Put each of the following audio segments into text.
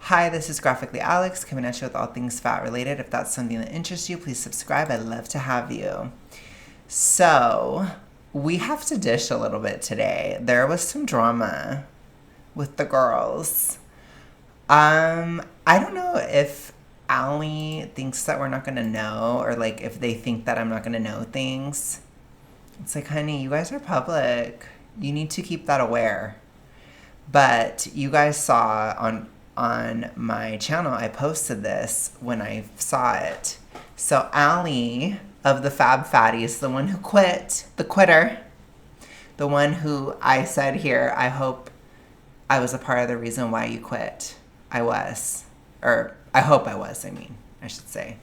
Hi, this is Graphically Alex coming at you with all things fat related. If that's something that interests you, please subscribe. I'd love to have you. So, we have to dish a little bit today. There was some drama with the girls. I don't know if Allie thinks that we're not gonna know, or like if they think that I'm not gonna know things. It's like, honey, you guys are public. You need to keep that aware. But you guys saw on my channel, I posted this when I saw it. So Allie of the Fab Fatties, the one who quit, the quitter, the one who I said here, I hope I was a part of the reason why you quit. I was. Or I hope I was, I should say.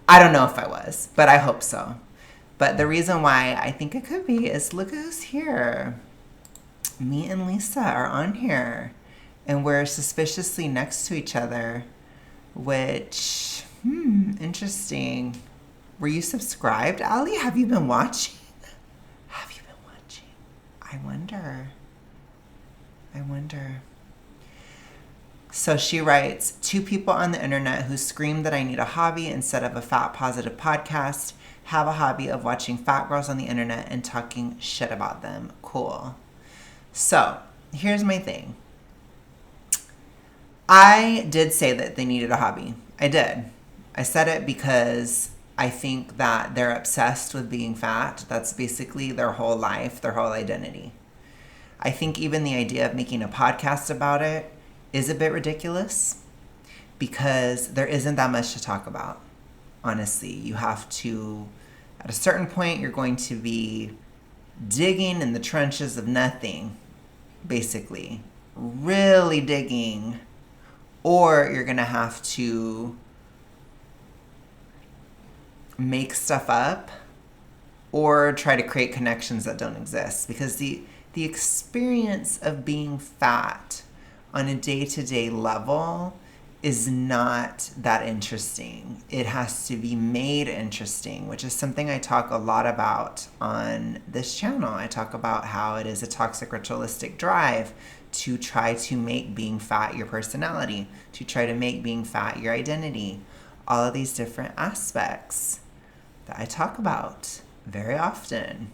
I don't know if I was, but I hope so. But the reason why I think it could be is look who's here. Me and Lisa are on here. And we're suspiciously next to each other, which, interesting. Were you subscribed, Allie? Have you been watching? Have you been watching? I wonder. So she writes, 2 people on the internet who scream that I need a hobby instead of a fat positive podcast have a hobby of watching fat girls on the internet and talking shit about them. Cool. So here's my thing. I did say that they needed a hobby. I did. I said it because I think that they're obsessed with being fat. That's basically their whole life, their whole identity. I think even the idea of making a podcast about it is a bit ridiculous because there isn't that much to talk about. Honestly, you have to, at a certain point, you're going to be digging in the trenches of nothing, basically. Really digging. Or you're going to have to make stuff up or try to create connections that don't exist. Because the experience of being fat on a day-to-day level is not that interesting. It has to be made interesting, which is something I talk a lot about on this channel. I talk about how it is a toxic ritualistic drive to try to make being fat your personality, to try to make being fat your identity. All of these different aspects that I talk about very often.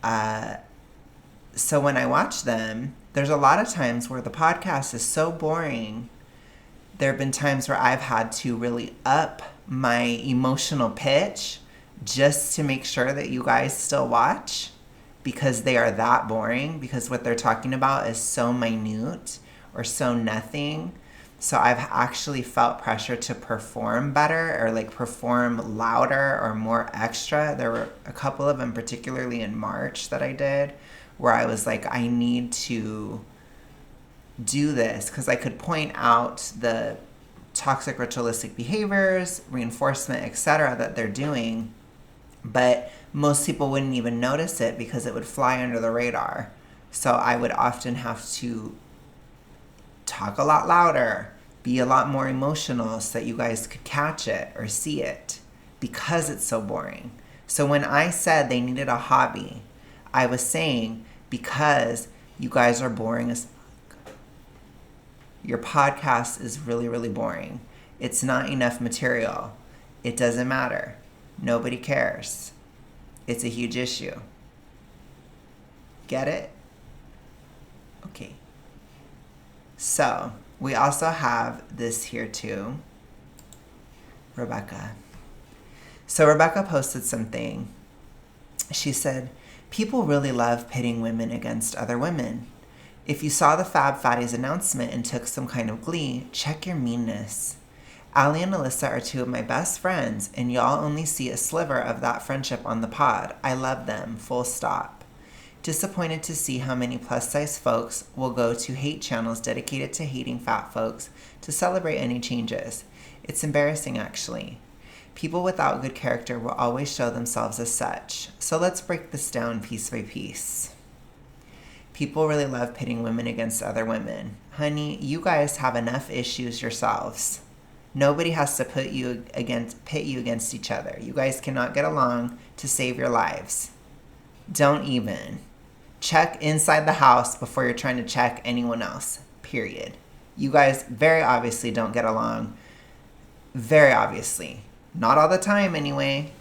So when I watch them, there's a lot of times where the podcast is so boring. There have been times where I've had to really up my emotional pitch just to make sure that you guys still watch, because they are that boring, because what they're talking about is so minute or so nothing. So I've actually felt pressure to perform better or like perform louder or more extra. There were a couple of them, particularly in March, that I did where I was like, I need to do this because I could point out the toxic ritualistic behaviors, reinforcement, etc. that they're doing, but most people wouldn't even notice it because it would fly under the radar. So I would often have to talk a lot louder, be a lot more emotional so that you guys could catch it or see it because it's so boring. So when I said they needed a hobby, I was saying because you guys are boring as fuck. Your podcast is really, really boring. It's not enough material. It doesn't matter. Nobody cares. It's a huge issue. Get it? Okay. So, we also have this here too. Rebecca. So Rebecca posted something. She said, people really love pitting women against other women. If you saw the Fab Fatties announcement and took some kind of glee, check your meanness. Allie and Alyssa are 2 of my best friends, and y'all only see a sliver of that friendship on the pod. I love them, full stop. Disappointed to see how many plus-size folks will go to hate channels dedicated to hating fat folks to celebrate any changes. It's embarrassing, actually. People without good character will always show themselves as such. So let's break this down piece by piece. People really love pitting women against other women. Honey, you guys have enough issues yourselves. Nobody has to pit you against each other. You guys cannot get along to save your lives. Don't even. Check inside the house before you're trying to check anyone else. Period. You guys very obviously don't get along. Very obviously. Not all the time, anyway.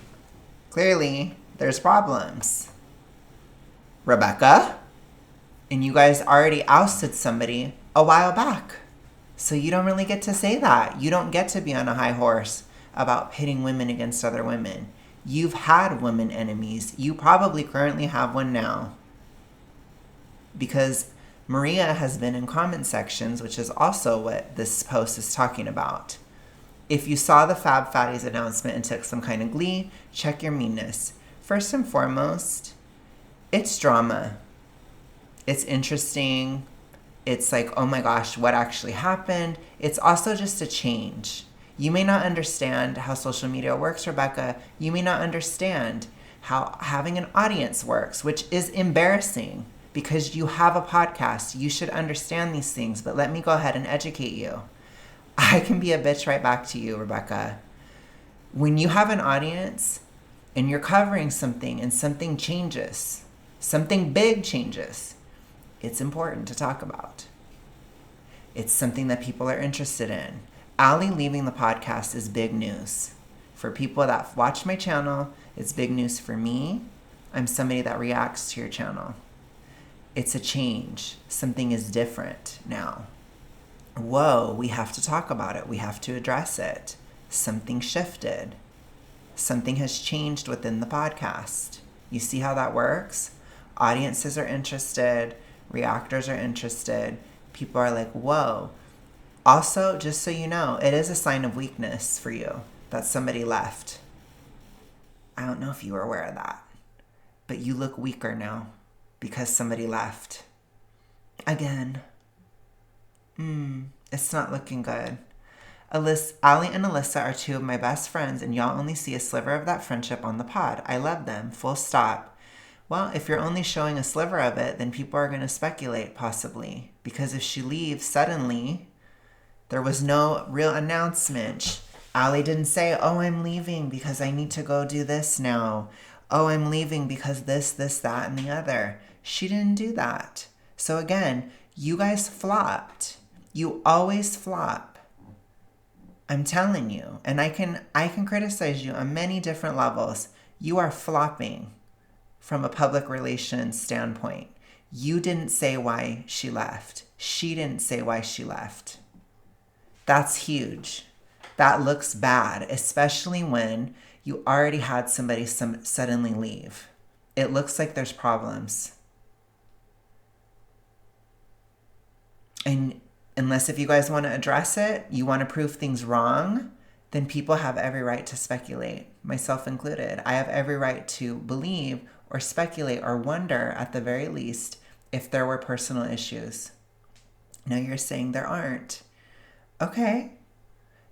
Clearly, there's problems. Rebecca? And you guys already ousted somebody a while back. So you don't really get to say that. You don't get to be on a high horse about pitting women against other women. You've had women enemies. You probably currently have one now. Because Maria has been in comment sections, which is also what this post is talking about. If you saw the Fab Fatties announcement and took some kind of glee, check your meanness. First and foremost, it's drama. It's interesting. It's like, oh my gosh, what actually happened? It's also just a change. You may not understand how social media works, Rebecca. You may not understand how having an audience works, which is embarrassing because you have a podcast. You should understand these things, but let me go ahead and educate you. I can be a bitch right back to you, Rebecca. When you have an audience and you're covering something and something changes, something big changes, it's important to talk about. It's something that people are interested in. Allie leaving the podcast is big news. For people that watch my channel, it's big news for me. I'm somebody that reacts to your channel. It's a change. Something is different now. Whoa, we have to talk about it. We have to address it. Something shifted. Something has changed within the podcast. You see how that works? Audiences are interested. Reactors are interested. People are like, whoa. Also, just so you know, it is a sign of weakness for you that somebody left. I don't know if you were aware of that, but you look weaker now because somebody left. Again. It's not looking good. Allie and Alyssa are two of my best friends, and y'all only see a sliver of that friendship on the pod. I love them. Full stop. Well, if you're only showing a sliver of it, then people are going to speculate, possibly. Because if she leaves suddenly, there was no real announcement. Allie didn't say, oh, I'm leaving because I need to go do this now. Oh, I'm leaving because this, that, and the other. She didn't do that. So again, you guys flopped. You always flop. I'm telling you. And I can criticize you on many different levels. You are flopping from a public relations standpoint. You didn't say why she left. She didn't say why she left. That's huge. That looks bad, especially when you already had somebody suddenly leave. It looks like there's problems. And unless if you guys want to address it, you want to prove things wrong, then people have every right to speculate, myself included. I have every right to believe or speculate or wonder, at the very least, if there were personal issues. Now you're saying there aren't. Okay.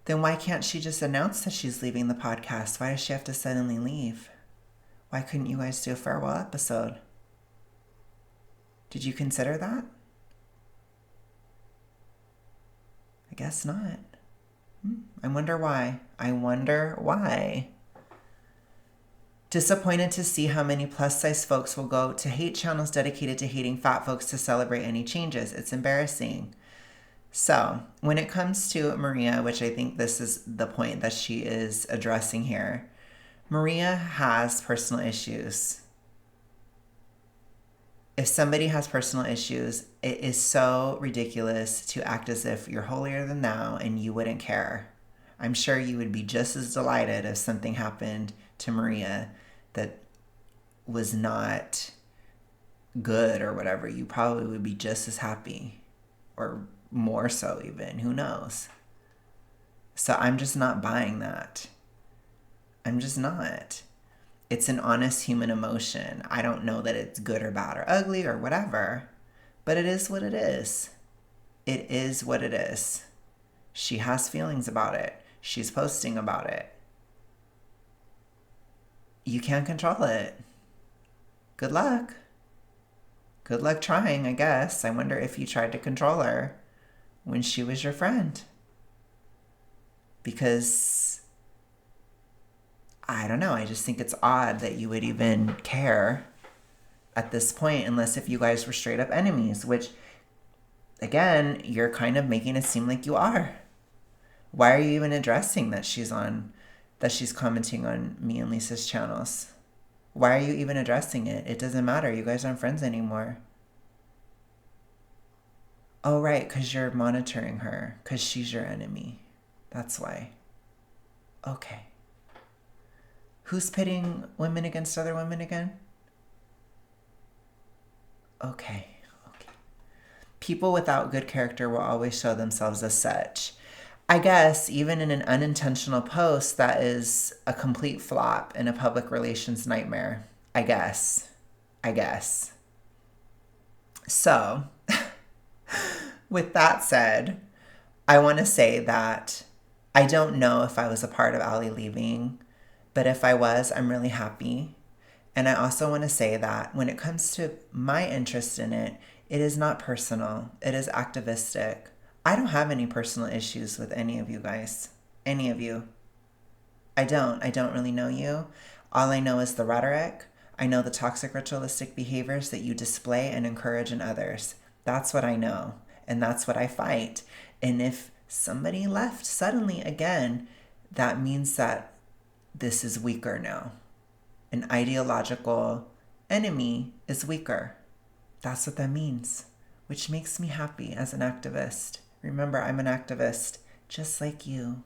Then why can't she just announce that she's leaving the podcast? Why does she have to suddenly leave? Why couldn't you guys do a farewell episode? Did you consider that? I guess not. I wonder why. Disappointed to see how many plus-size folks will go to hate channels dedicated to hating fat folks to celebrate any changes. It's embarrassing. So, when it comes to Maria, which I think this is the point that she is addressing here, Maria has personal issues. If somebody has personal issues, it is so ridiculous to act as if you're holier than thou and you wouldn't care. I'm sure you would be just as delighted if something happened to Maria that was not good or whatever. You probably would be just as happy, or more so even. Who knows? So I'm just not buying that. I'm just not. It's an honest human emotion. I don't know that it's good or bad or ugly or whatever, but it is what it is. It is what it is. She has feelings about it. She's posting about it. You can't control it. Good luck. Good luck trying, I guess. I wonder if you tried to control her when she was your friend. Because I don't know. I just think it's odd that you would even care at this point, unless if you guys were straight up enemies, which again, you're kind of making it seem like you are. Why are you even addressing that she's commenting on me and Lisa's channels? Why are you even addressing it? It doesn't matter. You guys aren't friends anymore. Oh, right, because you're monitoring her, because she's your enemy. That's why. Okay. Who's pitting women against other women again? Okay. People without good character will always show themselves as such. I guess even in an unintentional post, that is a complete flop and a public relations nightmare. I guess. So, with that said, I want to say that I don't know if I was a part of Allie leaving, but if I was, I'm really happy. And I also want to say that when it comes to my interest in it, it is not personal. It is activistic. I don't have any personal issues with any of you guys. Any of you. I don't really know you. All I know is the rhetoric. I know the toxic ritualistic behaviors that you display and encourage in others. That's what I know. And that's what I fight. And if somebody left suddenly again, that means that this is weaker now. An ideological enemy is weaker. That's what that means, which makes me happy as an activist. Remember, I'm an activist, just like you,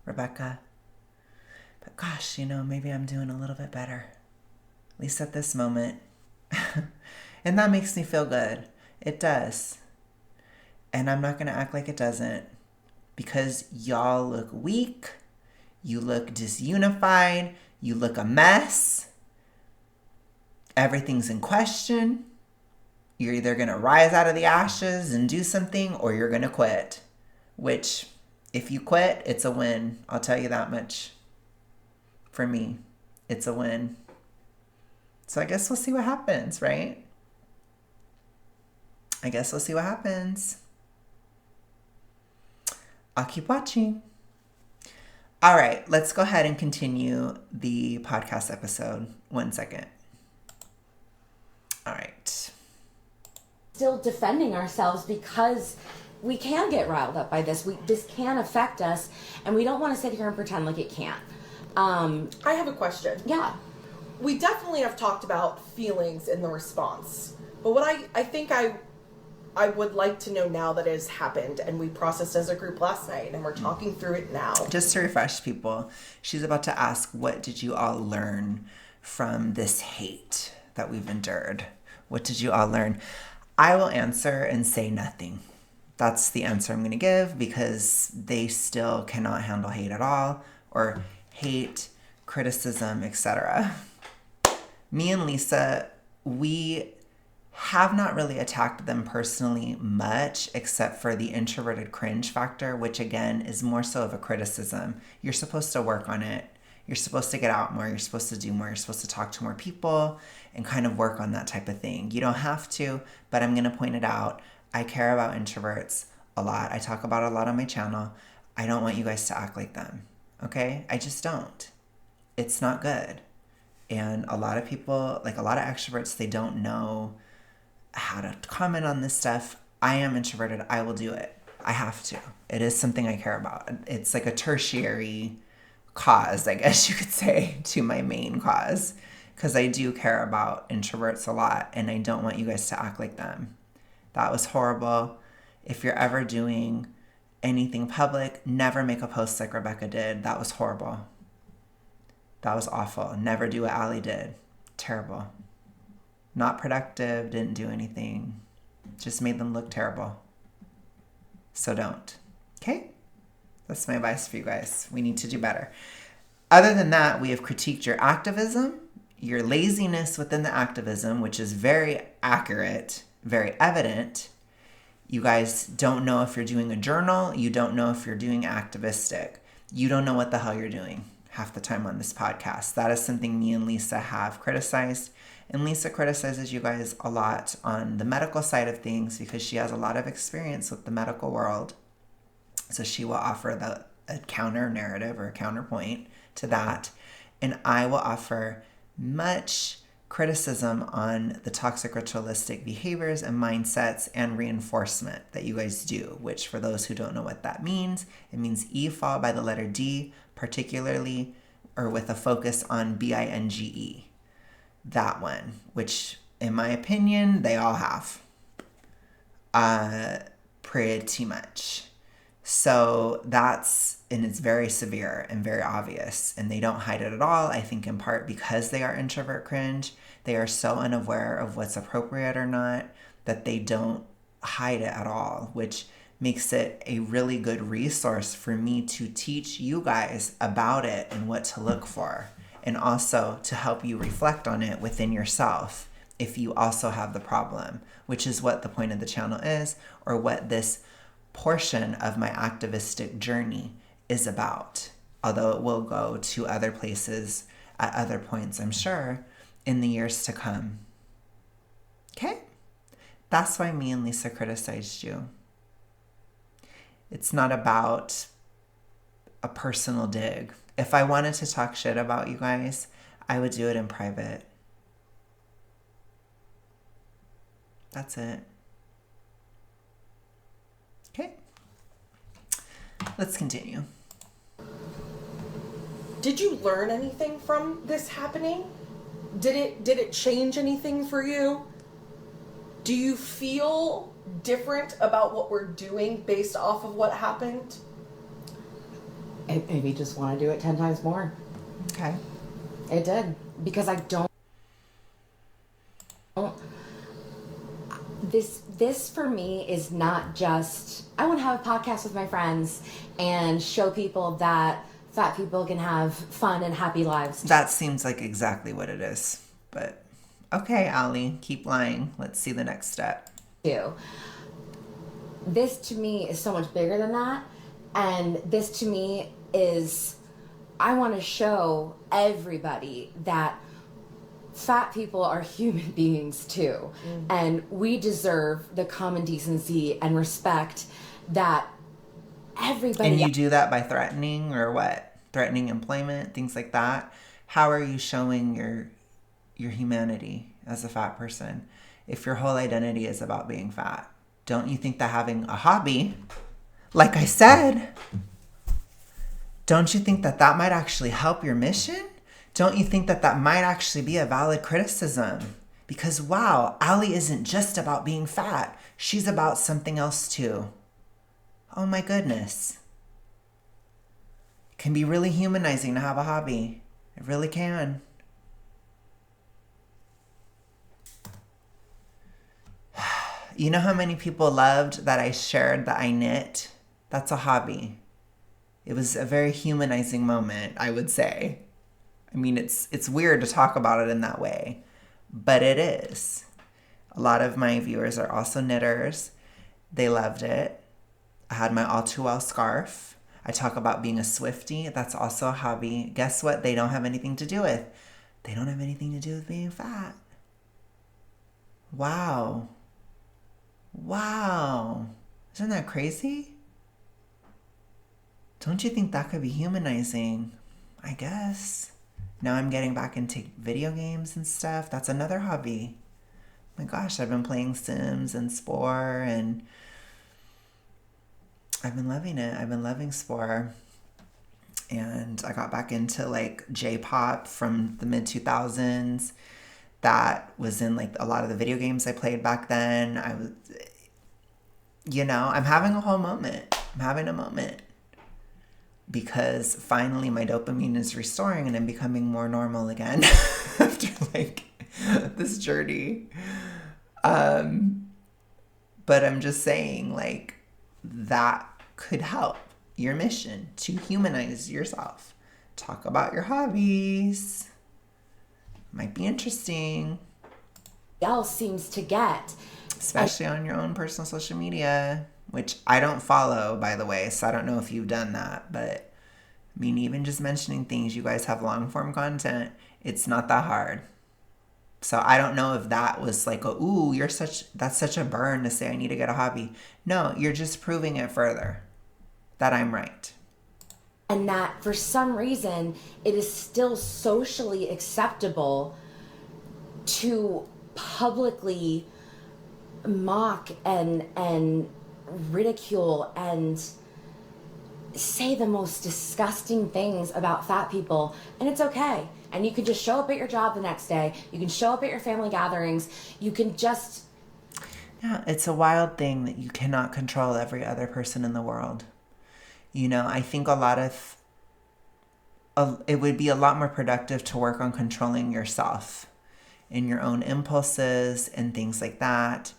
Rebecca. But gosh, maybe I'm doing a little bit better, at least at this moment. And that makes me feel good. It does. And I'm not going to act like it doesn't, because y'all look weak, you look disunified, you look a mess, everything's in question. You're either going to rise out of the ashes and do something, or you're going to quit. Which, if you quit, it's a win. I'll tell you that much. For me, it's a win. So I guess we'll see what happens, right? I guess we'll see what happens. I'll keep watching. All right, let's go ahead and continue the podcast episode. 1 second. All right. Still defending ourselves because we can get riled up by this. This can affect us, and we don't want to sit here and pretend like it can't. I have a question. Yeah. We definitely have talked about feelings in the response, but what I think I would like to know now that it has happened and we processed as a group last night and we're talking through it now. Just to refresh people, she's about to ask, what did you all learn from this hate that we've endured? What did you all learn? I will answer and say nothing. That's the answer I'm going to give, because they still cannot handle hate at all, or hate, criticism, etc. Me and Lisa, we have not really attacked them personally much, except for the introverted cringe factor, which again is more so of a criticism. You're supposed to work on it. You're supposed to get out more. You're supposed to do more. You're supposed to talk to more people and kind of work on that type of thing. You don't have to, but I'm going to point it out. I care about introverts a lot. I talk about it a lot on my channel. I don't want you guys to act like them. Okay? I just don't. It's not good. And a lot of people, like a lot of extroverts, they don't know how to comment on this stuff. I am introverted. I will do it. I have to. It is something I care about. It's like a tertiary cause, I guess you could say, to my main cause, because I do care about introverts a lot, and I don't want you guys to act like them. That was horrible. If you're ever doing anything public, never make a post like Rebecca did. That was horrible. That was awful. Never do what Allie did. Terrible. Not productive, didn't do anything. Just made them look terrible. So don't. Okay? That's my advice for you guys. We need to do better. Other than that, we have critiqued your activism, your laziness within the activism, which is very accurate, very evident. You guys don't know if you're doing a journal. You don't know if you're doing activistic. You don't know what the hell you're doing half the time on this podcast. That is something me and Lisa have criticized. And Lisa criticizes you guys a lot on the medical side of things because she has a lot of experience with the medical world. So she will offer a counter narrative or a counterpoint to that. And I will offer much criticism on the toxic ritualistic behaviors and mindsets and reinforcement that you guys do, which for those who don't know what that means, it means E followed by the letter D, particularly or with a focus on BINGE. That one, which in my opinion, they all have. Pretty much. So and it's very severe and very obvious, and they don't hide it at all. I think in part because they are introvert cringe, they are so unaware of what's appropriate or not that they don't hide it at all, which makes it a really good resource for me to teach you guys about it and what to look for, and also to help you reflect on it within yourself if you also have the problem, which is what the point of the channel is, or what this portion of my activistic journey is about. Although it will go to other places at other points, I'm sure, in the years to come. Okay? That's why me and Lisa criticized you. It's not about a personal dig. If I wanted to talk shit about you guys, I would do it in private. That's it. Okay. Let's continue. Did you learn anything from this happening? Did it change anything for you? Do you feel different about what we're doing based off of what happened? I maybe just want to do it 10 times more. Okay. It did. Because I don't... This for me is not just... I want to have a podcast with my friends and show people that fat people can have fun and happy lives. That seems like exactly what it is. But, okay, Allie, keep lying. Let's see the next step. This to me is so much bigger than that. And this to me is... I want to show everybody that fat people are human beings too. Mm-hmm. And we deserve the common decency and respect that everybody... And you do that by threatening or what? Threatening employment, things like that? How are you showing your humanity as a fat person if your whole identity is about being fat? Don't you think that having a hobby, like I said, don't you think that might actually help your mission? Don't you think that might actually be a valid criticism? Because wow, Allie isn't just about being fat. She's about something else too. Oh my goodness. It can be really humanizing to have a hobby. It really can. You know how many people loved that I shared that I knit? That's a hobby. It was a very humanizing moment, I would say. I mean, it's weird to talk about it in that way, but it is. A lot of my viewers are also knitters. They loved it. I had my All Too Well scarf. I talk about being a Swiftie. That's also a hobby. Guess what? They don't have anything to do with. They don't have anything to do with being fat. Wow. Wow. Isn't that crazy? Don't you think that could be humanizing? I guess. Now I'm getting back into video games and stuff. That's another hobby. My gosh, I've been playing Sims and Spore, and I've been loving it. I've been loving Spore. And I got back into like J-pop from the mid-2000s. That was in like a lot of the video games I played back then. I'm having a whole moment. I'm having a moment. Because finally my dopamine is restoring and I'm becoming more normal again after like this journey. But I'm just saying like that could help your mission to humanize yourself. Talk about your hobbies. Might be interesting. Else seems to get. Especially on your own personal social media, which I don't follow, by the way, so I don't know if you've done that. But, I mean, even just mentioning things, you guys have long-form content, it's not that hard. So I don't know if that was like, that's such a burn to say I need to get a hobby. No, you're just proving it further that I'm right. And that for some reason, it is still socially acceptable to publicly mock and ridicule and say the most disgusting things about fat people, and it's okay. And you can just show up at your job the next day. You can show up at your family gatherings. You can just... Yeah, it's a wild thing that you cannot control every other person in the world. I think it would be a lot more productive to work on controlling yourself and your own impulses and things like that,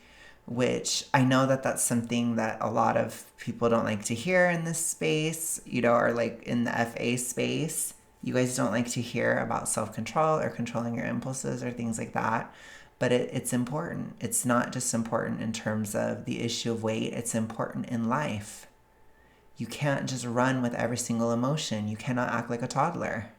which I know that that's something that a lot of people don't like to hear in this space, or like in the FA space. You guys don't like to hear about self-control or controlling your impulses or things like that. But it's important. It's not just important in terms of the issue of weight. It's important in life. You can't just run with every single emotion. You cannot act like a toddler.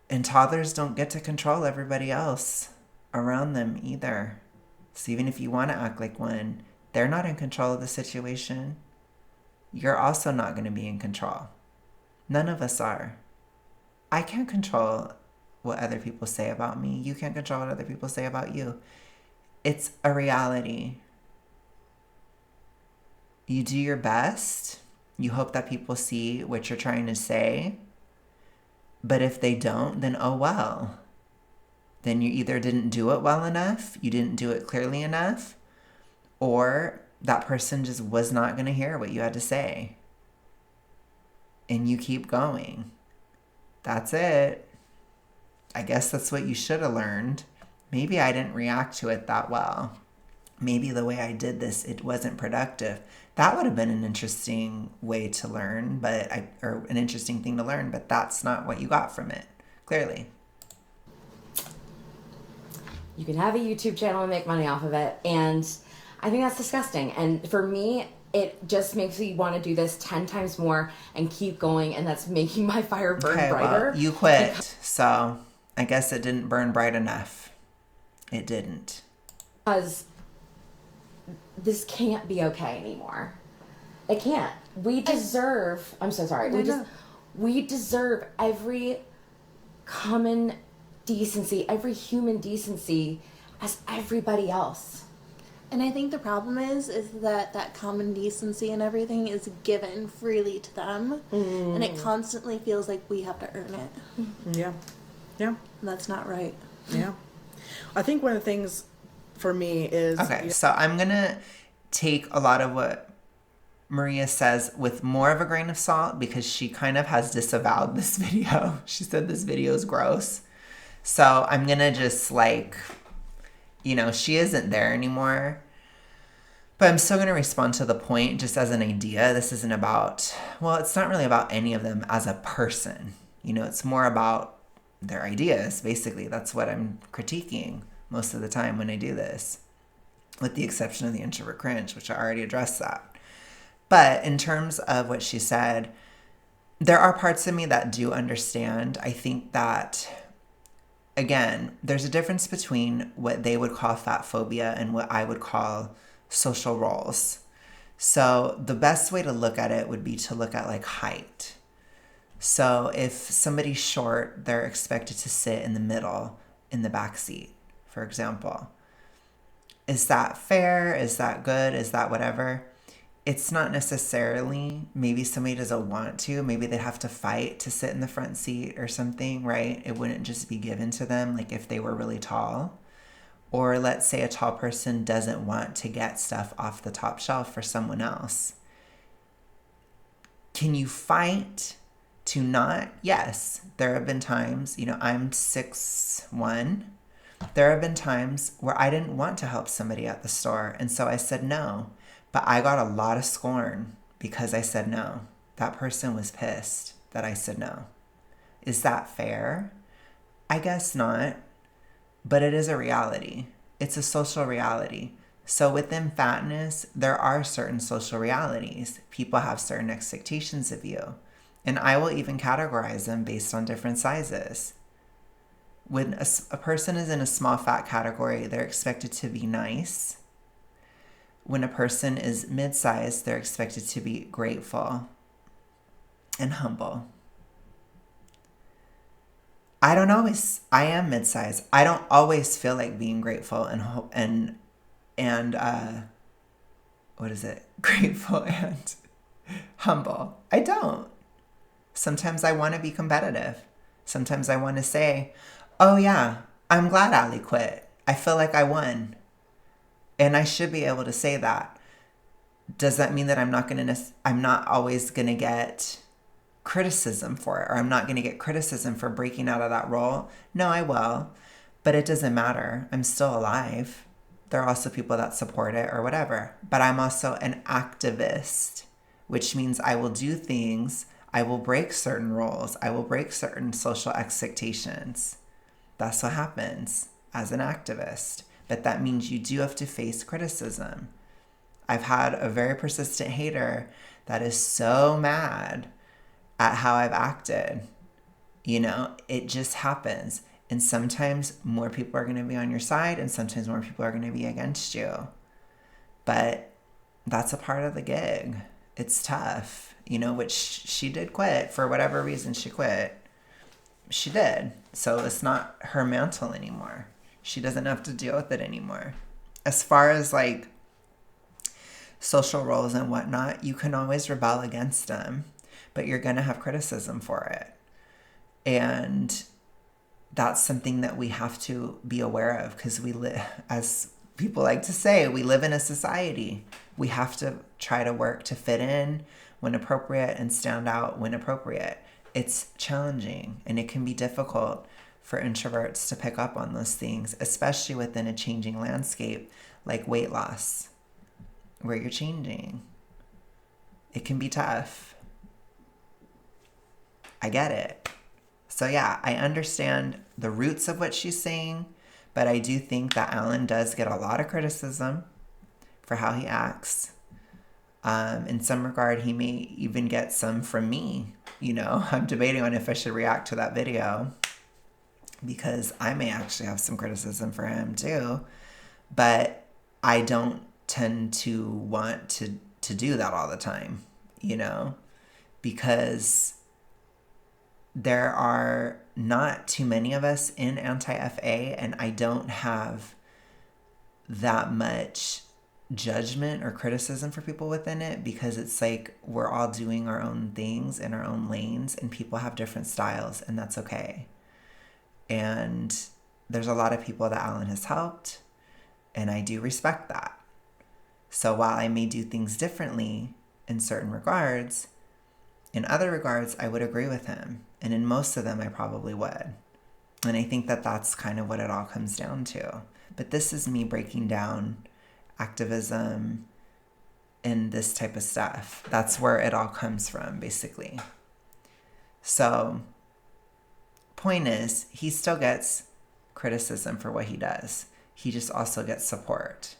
And toddlers don't get to control everybody else around them either. So even if you want to act like one, they're not in control of the situation. You're also not going to be in control. None of us are. I can't control what other people say about me. You can't control what other people say about you. It's a reality. You do your best. You hope that people see what you're trying to say. But if they don't, then oh well. Then you either didn't do it well enough, you didn't do it clearly enough, or that person just was not going to hear what you had to say. And you keep going. That's it. I guess that's what you should have learned. Maybe I didn't react to it that well. Maybe the way I did this, it wasn't productive. That would have been an interesting way to learn, or an interesting thing to learn, but that's not what you got from it, clearly. You can have a YouTube channel and make money off of it, and I think that's disgusting. And for me, it just makes me want to do this 10 times more and keep going, and that's making my fire burn brighter. Well, you quit, so I guess it didn't burn bright enough. It didn't. Because this can't be okay anymore. It can't. We deserve... I'm so sorry. We deserve every common decency, every human decency as everybody else. And I think the problem is that common decency and everything is given freely to them. And it constantly feels like we have to earn it. Yeah. Yeah. And that's not right. Yeah. I think one of the things for me is... Okay, so I'm going to take a lot of what Maria says with more of a grain of salt because she kind of has disavowed this video. She said this video is gross. So I'm going to just she isn't there anymore. But I'm still going to respond to the point just as an idea. This isn't about, it's not really about any of them as a person. It's more about their ideas, basically. That's what I'm critiquing most of the time when I do this, with the exception of the introvert cringe, which I already addressed that. But in terms of what she said, there are parts of me that do understand. I think that, again, there's a difference between what they would call fat phobia and what I would call social roles. So the best way to look at it would be to look at height. So if somebody's short, they're expected to sit in the middle in the back seat, for example. Is that fair? Is that good? Is that whatever? It's not necessarily. Maybe somebody doesn't want to. Maybe they have to fight to sit in the front seat or something, right? It wouldn't just be given to them if they were really tall. Or let's say a tall person doesn't want to get stuff off the top shelf for someone else. Can you fight to not? Yes. There have been times, I'm 6'1". There have been times where I didn't want to help somebody at the store, and so I said no. But I got a lot of scorn because I said no. That person was pissed that I said no. Is that fair? I guess not. But it is a reality. It's a social reality. So within fatness, there are certain social realities. People have certain expectations of you. And I will even categorize them based on different sizes. When a person is in a small fat category, they're expected to be nice. When a person is mid-sized, they're expected to be grateful and humble. I am mid-size. I don't always feel like being grateful and what is it? Grateful and humble. I don't. Sometimes I want to be competitive. Sometimes I want to say, oh yeah, I'm glad Ali quit. I feel like I won. And I should be able to say that. Does that mean that I'm not always going to get criticism for it, or I'm not going to get criticism for breaking out of that role? No, I will. But it doesn't matter. I'm still alive. There are also people that support it or whatever. But I'm also an activist, which means I will do things. I will break certain roles. I will break certain social expectations. That's what happens as an activist. But that means you do have to face criticism. I've had a very persistent hater that is so mad at how I've acted. It just happens. And sometimes more people are going to be on your side and sometimes more people are going to be against you. But that's a part of the gig. It's tough, which she did quit for whatever reason she quit. She did. So it's not her mantle anymore. She doesn't have to deal with it anymore. As far as like social roles and whatnot, you can always rebel against them, but you're going to have criticism for it. And that's something that we have to be aware of, because we live, as people like to say, we live in a society. We have to try to work to fit in when appropriate and stand out when appropriate. It's challenging and it can be difficult for introverts to pick up on those things, especially within a changing landscape like weight loss, where you're changing. It can be tough. I get it. So yeah, I understand the roots of what she's saying, but I do think that Alan does get a lot of criticism for how he acts. In some regard, he may even get some from me. I'm debating on if I should react to that video, because I may actually have some criticism for him too. But I don't tend to want to do that all the time, because there are not too many of us in anti-FA, and I don't have that much judgment or criticism for people within it, because it's like we're all doing our own things in our own lanes, and people have different styles, and that's okay. And there's a lot of people that Alan has helped, and I do respect that. So while I may do things differently in certain regards, in other regards, I would agree with him. And in most of them, I probably would. And I think that that's kind of what it all comes down to. But this is me breaking down activism and this type of stuff. That's where it all comes from, basically. So, point is, he still gets criticism for what he does. He just also gets support.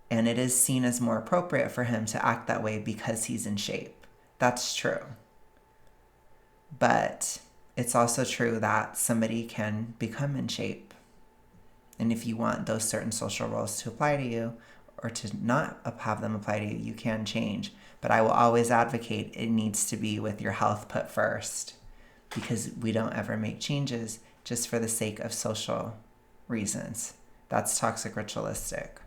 And it is seen as more appropriate for him to act that way because he's in shape. That's true. But it's also true that somebody can become in shape. And if you want those certain social roles to apply to you, or to not have them apply to you, you can change. But I will always advocate it needs to be with your health put first, because we don't ever make changes just for the sake of social reasons. That's toxic ritualistic,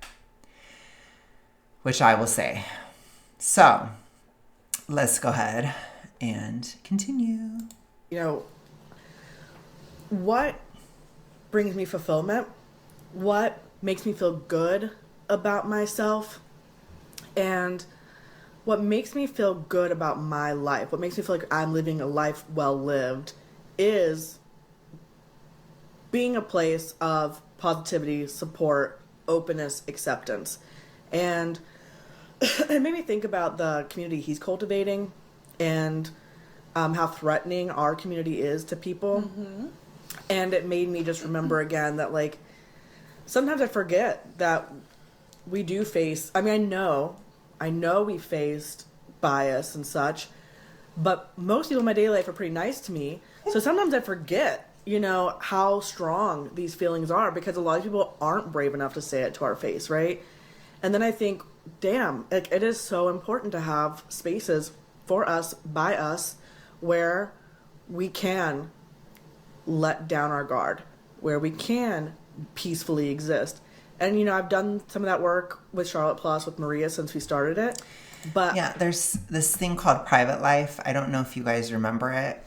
which I will say. So let's go ahead and continue. What brings me fulfillment? What makes me feel good about myself? And what makes me feel good about my life, what makes me feel like I'm living a life well lived, is being a place of positivity, support, openness, acceptance. And it made me think about the community he's cultivating and how threatening our community is to people. Mm-hmm. And it made me just remember again that, like, sometimes I forget that we do face, I know we faced bias and such, but most people in my daily life are pretty nice to me. So sometimes I forget, how strong these feelings are, because a lot of people aren't brave enough to say it to our face, right? And then I think, damn, it is so important to have spaces for us, by us, where we can let down our guard, where we can peacefully exist. And, you know, I've done some of that work with Charlotte Plus, with Maria since we started it. But yeah, there's this thing called private life. I don't know if you guys remember it,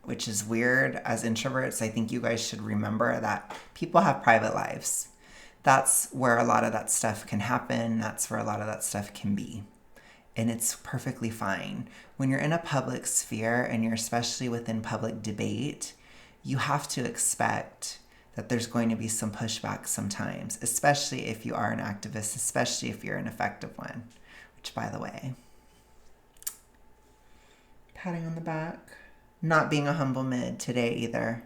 which is weird. As introverts, I think you guys should remember that people have private lives. That's where a lot of that stuff can happen. That's where a lot of that stuff can be. And it's perfectly fine. When you're in a public sphere and you're especially within public debate, you have to expect that there's going to be some pushback sometimes, especially if you are an activist, especially if you're an effective one, which, by the way, patting on the back, not being a humble mid today either,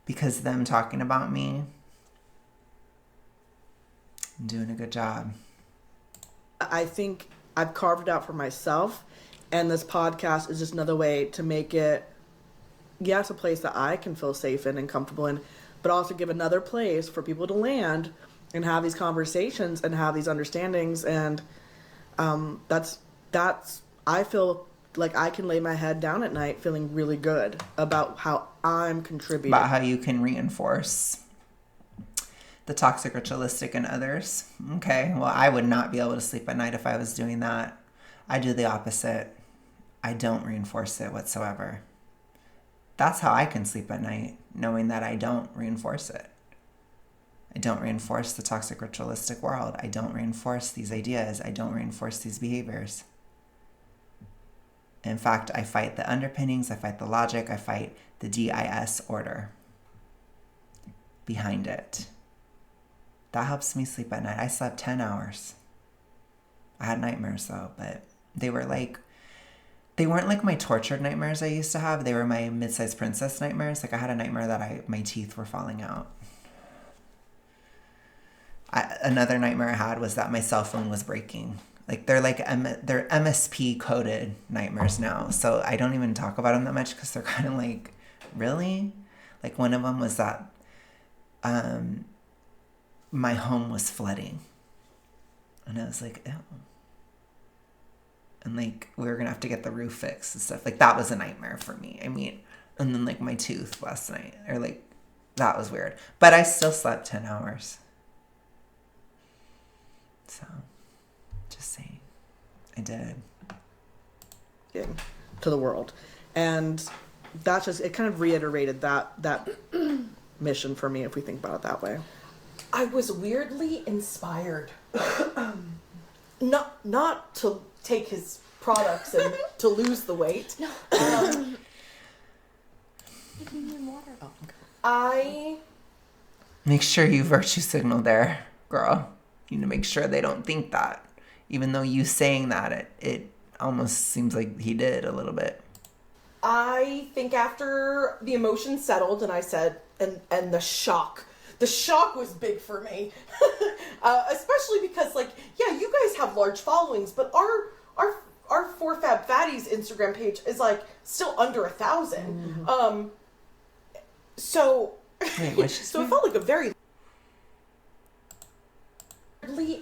because them talking about me, I'm doing a good job. I think I've carved it out for myself, and this podcast is just another way to make it, yes, a place that I can feel safe in and comfortable in, but also give another place for people to land and have these conversations and have these understandings. And that's I feel like I can lay my head down at night feeling really good about how I'm contributing. About how you can reinforce the toxic ritualistic in others. Okay, well, I would not be able to sleep at night if I was doing that. I do the opposite. I don't reinforce it whatsoever. That's how I can sleep at night, knowing that I don't reinforce it. I don't reinforce the toxic ritualistic world. I don't reinforce these ideas. I don't reinforce these behaviors. In fact, I fight the underpinnings, I fight the logic, I fight the DIS order behind it. That helps me sleep at night. I slept 10 hours. I had nightmares though, but they weren't like my tortured nightmares I used to have. They were my mid-sized princess nightmares. Like I had a nightmare that my teeth were falling out. Another nightmare I had was that my cell phone was breaking. Like they're MSP coded nightmares now. So I don't even talk about them that much because they're kind of like, really? Like one of them was that my home was flooding. And I was like, ew. And like we were going to have to get the roof fixed and stuff. Like that was a nightmare for me. I mean, and then like my tooth last night, or like that was weird. But I still slept 10 hours. So just saying, I did. To the world. And that's just, it kind of reiterated that mission for me, if we think about it that way. I was weirdly inspired. Not to take his products and to lose the weight. No. Oh, okay. I Make sure you virtue signal there, girl. You need to make sure they don't think that. Even though you saying that, it almost seems like he did a little bit. I think after the emotions settled and I said, and the shock was big for me. Especially because, like, yeah, you guys have large followings, but our 4 Fab Fatties Instagram page is, like, still under 1,000. Wait, So what'd she so it say? felt like a very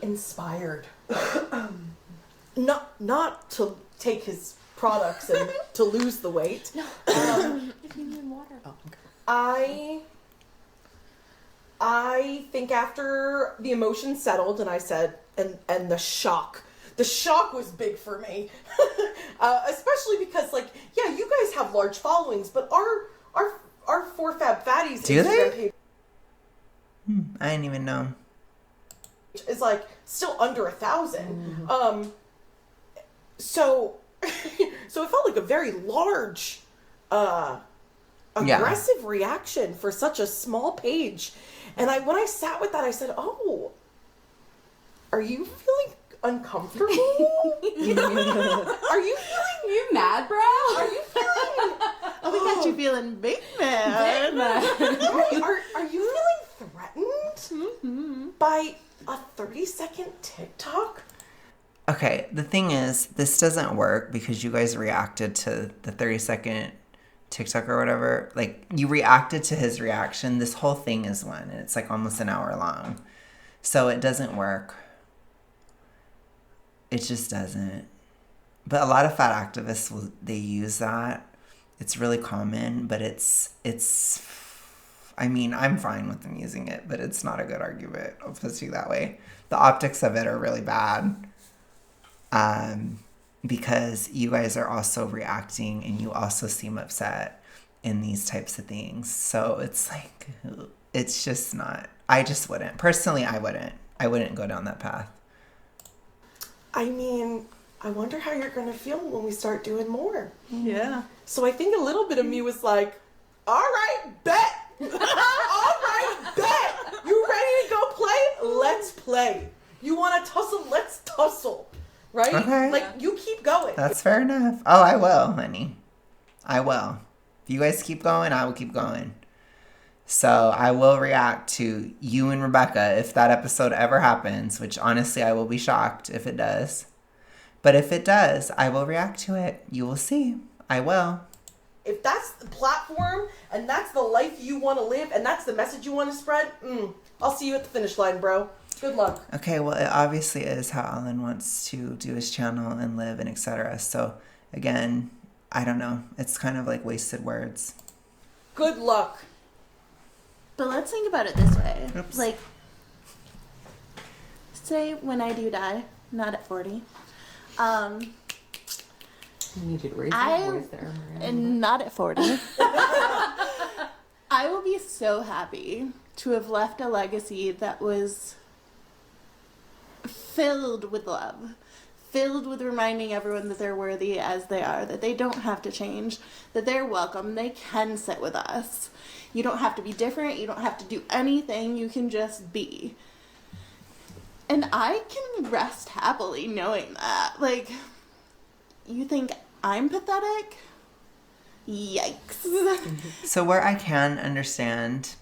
inspired. Not to take his products and to lose the weight. No. If you need water. Oh, okay. I think after the emotions settled and I said, and the shock was big for me. Especially because, like, yeah, you guys have large followings, but our 4 Fab Fatties Do Instagram they? page I didn't even know. is, like, still under 1,000. So it felt like a very large, aggressive reaction for such a small page. And when I sat with that, I said, "Oh, are you feeling uncomfortable? Are you feeling? You mad, bro? Are you feeling? Oh, we got you feeling big mad. Are you feeling threatened by a 30-second TikTok?" Okay, the thing is, this doesn't work because you guys reacted to the 30-second TikTok or whatever. Like, you reacted to his reaction. This whole thing is one, and it's like almost an hour long. So it doesn't work. It just doesn't. But a lot of fat activists, they use that it's really common, but I mean, I'm fine with them using it, but it's not a good argument. I'll put it that way. The optics of it are really bad. Because you guys are also reacting and you also seem upset in these types of things. So it's like, it's just not, I just wouldn't. Personally, I wouldn't go down that path. I mean, I wonder how you're going to feel when we start doing more. Yeah. So I think a little bit of me was like, all right, bet. All right, bet. You ready to go play? Let's play. You want to tussle? Let's tussle. Right? Okay. Like, you keep going. That's fair enough. Oh, I will, honey. I will. If you guys keep going, I will keep going. So I will react to you and Rebecca if that episode ever happens, which honestly I will be shocked if it does. But if it does, I will react to it. You will see. I will. If that's the platform and that's the life you want to live and that's the message you want to spread, I'll see you at the finish line, bro. Good luck. Okay, well, it obviously is how Alan wants to do his channel and live and etc. So, again, I don't know. It's kind of like wasted words. Good luck. But let's think about it this way. Oops. Like, say when I do die, not at 40, You needed to raise your voice there, Miranda. and not at 40, I will be so happy to have left a legacy that was filled with love, filled with reminding everyone that they're worthy as they are, that they don't have to change, that they're welcome, they can sit with us. You don't have to be different, you don't have to do anything, you can just be. And I can rest happily knowing that. Like, you think I'm pathetic? Yikes. So where I can understand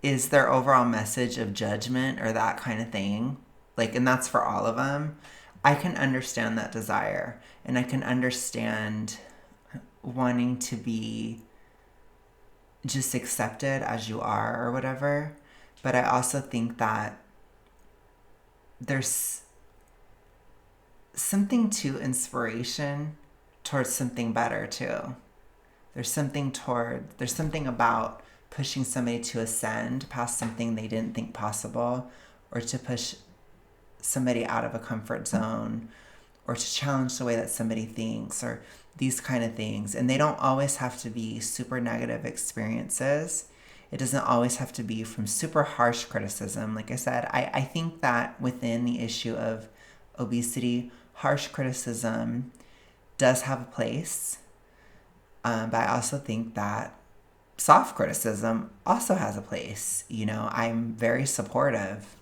is their overall message of judgment or that kind of thing. Like, and that's for all of them. I can understand that desire. And I can understand wanting to be just accepted as you are or whatever. But I also think that there's something to inspiration towards something better too. There's something about pushing somebody to ascend past something they didn't think possible, or to push somebody out of a comfort zone, or to challenge the way that somebody thinks, or these kind of things. And they don't always have to be super negative experiences. It doesn't always have to be from super harsh criticism. Like I said, I think that within the issue of obesity, harsh criticism does have a place. But I also think that soft criticism also has a place. You know, I'm very supportive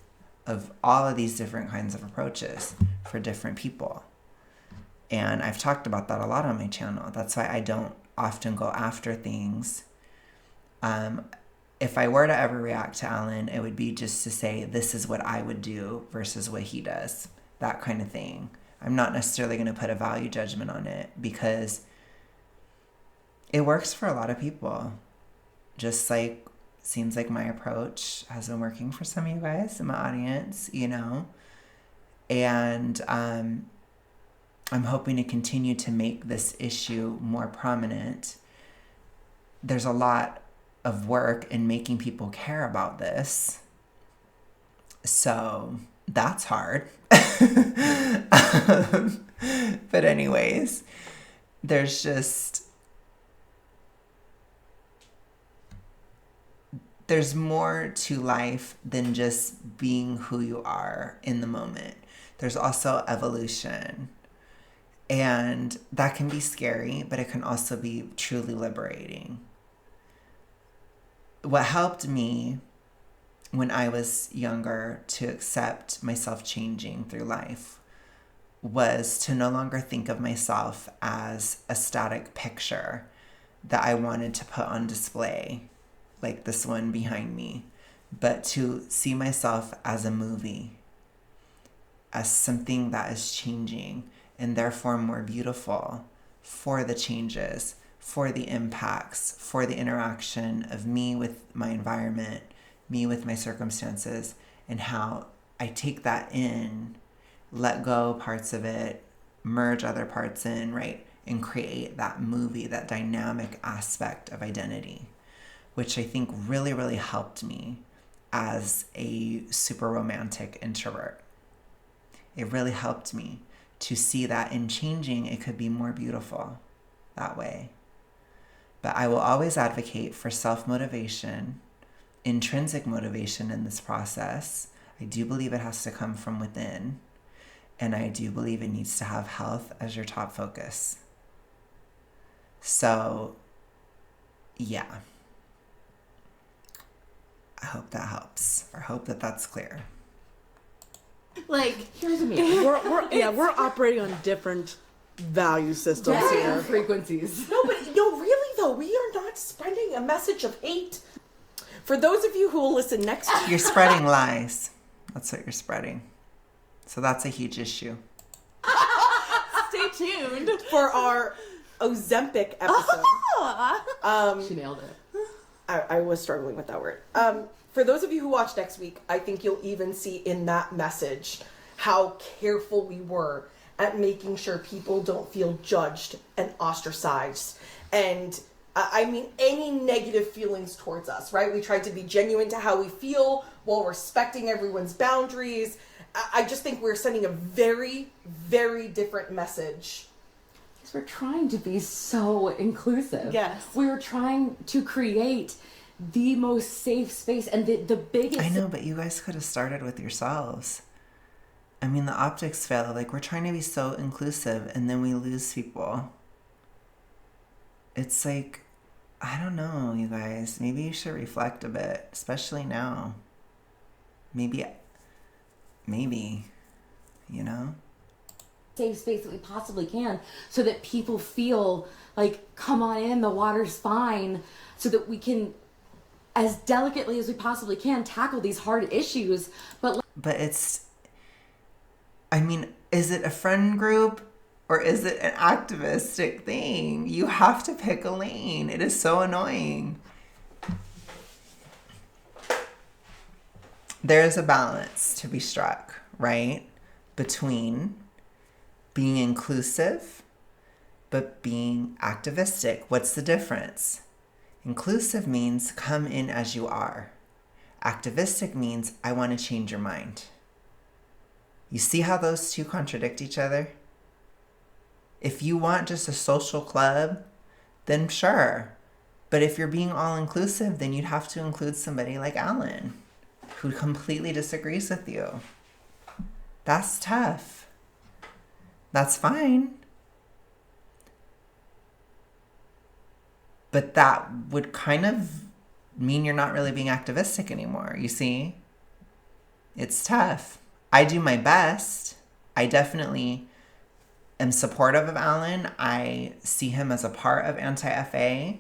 of all of these different kinds of approaches for different people. And I've talked about that a lot on my channel. That's why I don't often go after things. If I were to ever react to Alan, it would be just to say, this is what I would do versus what he does. That kind of thing. I'm not necessarily going to put a value judgment on it because it works for a lot of people. Just like, seems like my approach has been working for some of you guys in my audience, you know. And I'm hoping to continue to make this issue more prominent. There's a lot of work in making people care about this. So that's hard. But anyways, there's more to life than just being who you are in the moment. There's also evolution. And that can be scary, but it can also be truly liberating. What helped me when I was younger to accept myself changing through life was to no longer think of myself as a static picture that I wanted to put on display, like this one behind me, but to see myself as a movie, as something that is changing and therefore more beautiful for the changes, for the impacts, for the interaction of me with my environment, me with my circumstances, and how I take that in, let go parts of it, merge other parts in, right? and create that movie, that dynamic aspect of identity, which I think really, really helped me as a super romantic introvert. It really helped me to see that in changing, it could be more beautiful that way. But I will always advocate for self-motivation, intrinsic motivation in this process. I do believe it has to come from within, and I do believe it needs to have health as your top focus. So, yeah. I hope that helps, or hope that that's clear. Like, here's a meeting. We're operating on different value systems here. Frequencies. No, really though, we are not spreading a message of hate. For those of you who will listen next week, You're spreading lies. That's what you're spreading. So that's a huge issue. Stay tuned for our Ozempic episode. She nailed it. I was struggling with that word. For those of you who watch next week, I think you'll even see in that message how careful we were at making sure people don't feel judged and ostracized. And I mean, any negative feelings towards us, right? We tried to be genuine to how we feel while respecting everyone's boundaries. I just think we're sending a very, very different message. Because we're trying to be so inclusive. Yes. We were trying to create the most safe space and the biggest... I know, but you guys could have started with yourselves. I mean, the optics fail. Like, we're trying to be so inclusive, and then we lose people. It's like, I don't know, you guys. Maybe you should reflect a bit, especially now. Maybe, you know? safe space that we possibly can so that people feel like, come on in, the water's fine, so that we can, as delicately as we possibly can, tackle these hard issues. But it's, I mean, is it a friend group or is it an activistic thing? You have to pick a lane. It is so annoying. There is a balance to be struck, right? Between being inclusive but being activistic. What's the difference? Inclusive means come in as you are. Activistic means I want to change your mind. You see how those two contradict each other? If you want just a social club, then sure. But if you're being all inclusive, then you'd have to include somebody like Alan, who completely disagrees with you. That's tough. That's fine. But that would kind of mean you're not really being activistic anymore, you see? It's tough. I do my best. I definitely am supportive of Alan. I see him as a part of anti-FA.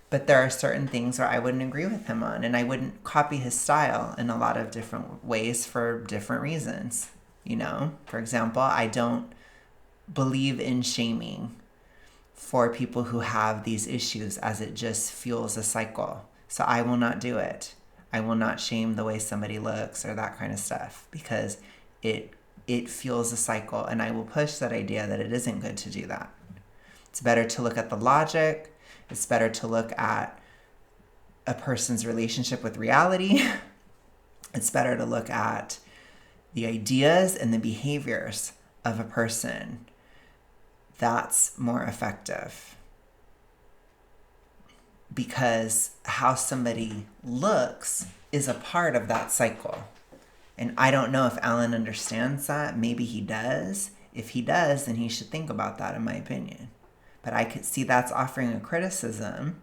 But there are certain things where I wouldn't agree with him on, and I wouldn't copy his style in a lot of different ways for different reasons. You know, for example, I don't believe in shaming for people who have these issues, as it just fuels a cycle. So I will not do it. I will not shame the way somebody looks or that kind of stuff, because it fuels a cycle, and I will push that idea that it isn't good to do that. It's better to look at the logic. It's better to look at a person's relationship with reality. It's better to look at the ideas and the behaviors of a person. That's more effective. Because how somebody looks is a part of that cycle. And I don't know if Alan understands that. Maybe he does. If he does, then he should think about that, in my opinion. But I could see that's offering a criticism.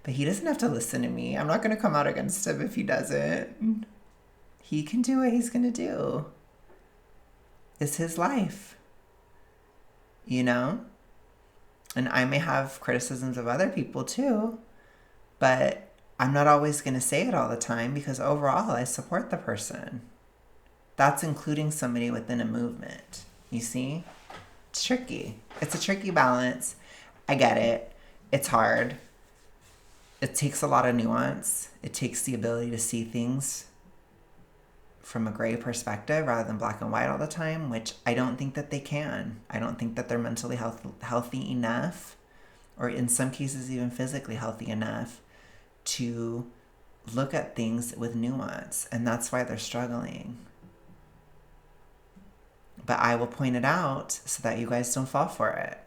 But he doesn't have to listen to me. I'm not going to come out against him if he doesn't. He can do what he's going to do. It's his life. You know? And I may have criticisms of other people too. But I'm not always going to say it all the time, because overall I support the person. That's including somebody within a movement. You see? It's tricky. It's a tricky balance. I get it. It's hard. It takes a lot of nuance. It takes the ability to see things from a gray perspective rather than black and white all the time, which I don't think that they can. I don't think that they're mentally healthy enough, or in some cases even physically healthy enough, to look at things with nuance, and that's why they're struggling. But I will point it out so that you guys don't fall for it.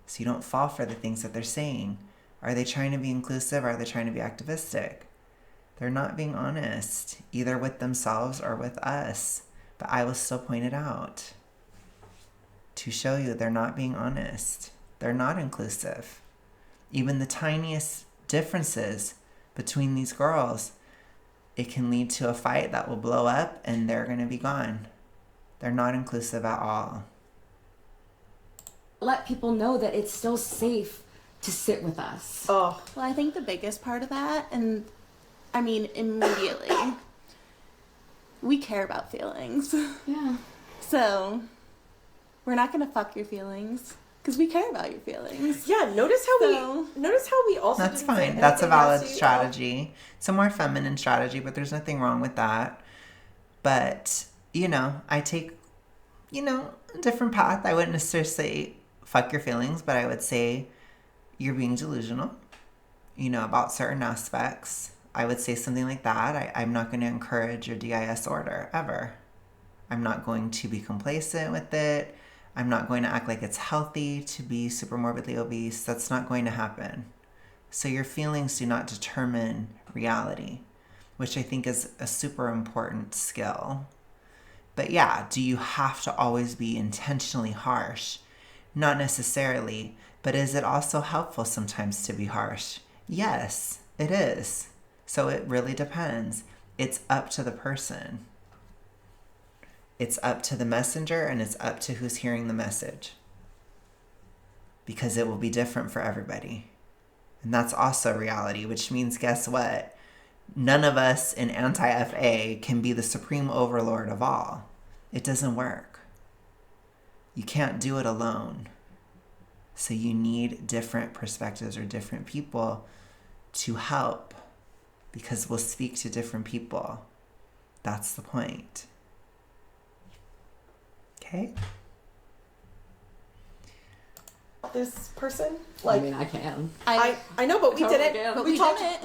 So you don't fall for the things that they're saying. Are they trying to be inclusive? Or are they trying to be activistic? They're not being honest, either with themselves or with us. But I will still point it out to show you they're not being honest. They're not inclusive. Even the tiniest differences between these girls, it can lead to a fight that will blow up and they're going to be gone. They're not inclusive at all. Let people know that it's still safe to sit with us. Oh, Well, I think the biggest part of that, and I mean, immediately, we care about feelings. Yeah. So, we're not going to fuck your feelings because we care about your feelings. yeah. Notice how we also. That's didn't say fine. That's a anything valid nasty. strategy. It's a more feminine strategy, but there's nothing wrong with that. But, I take, a different path. I wouldn't necessarily say fuck your feelings, but I would say you're being delusional, about certain aspects. I would say something like that. I'm not going to encourage your DIS order, ever. I'm not going to be complacent with it. I'm not going to act like it's healthy to be super morbidly obese. That's not going to happen. So your feelings do not determine reality, which I think is a super important skill. But yeah, do you have to always be intentionally harsh? Not necessarily. But is it also helpful sometimes to be harsh? Yes, it is. So it really depends. It's up to the person. It's up to the messenger, and it's up to who's hearing the message. Because it will be different for everybody. And that's also reality, which means, guess what? None of us in anti-FA can be the supreme overlord of all. It doesn't work. You can't do it alone. So you need different perspectives or different people to help, because we'll speak to different people. That's the point. Okay? This person, I mean, I can. I know, but we Totally didn't. do. But We we talked. didn't.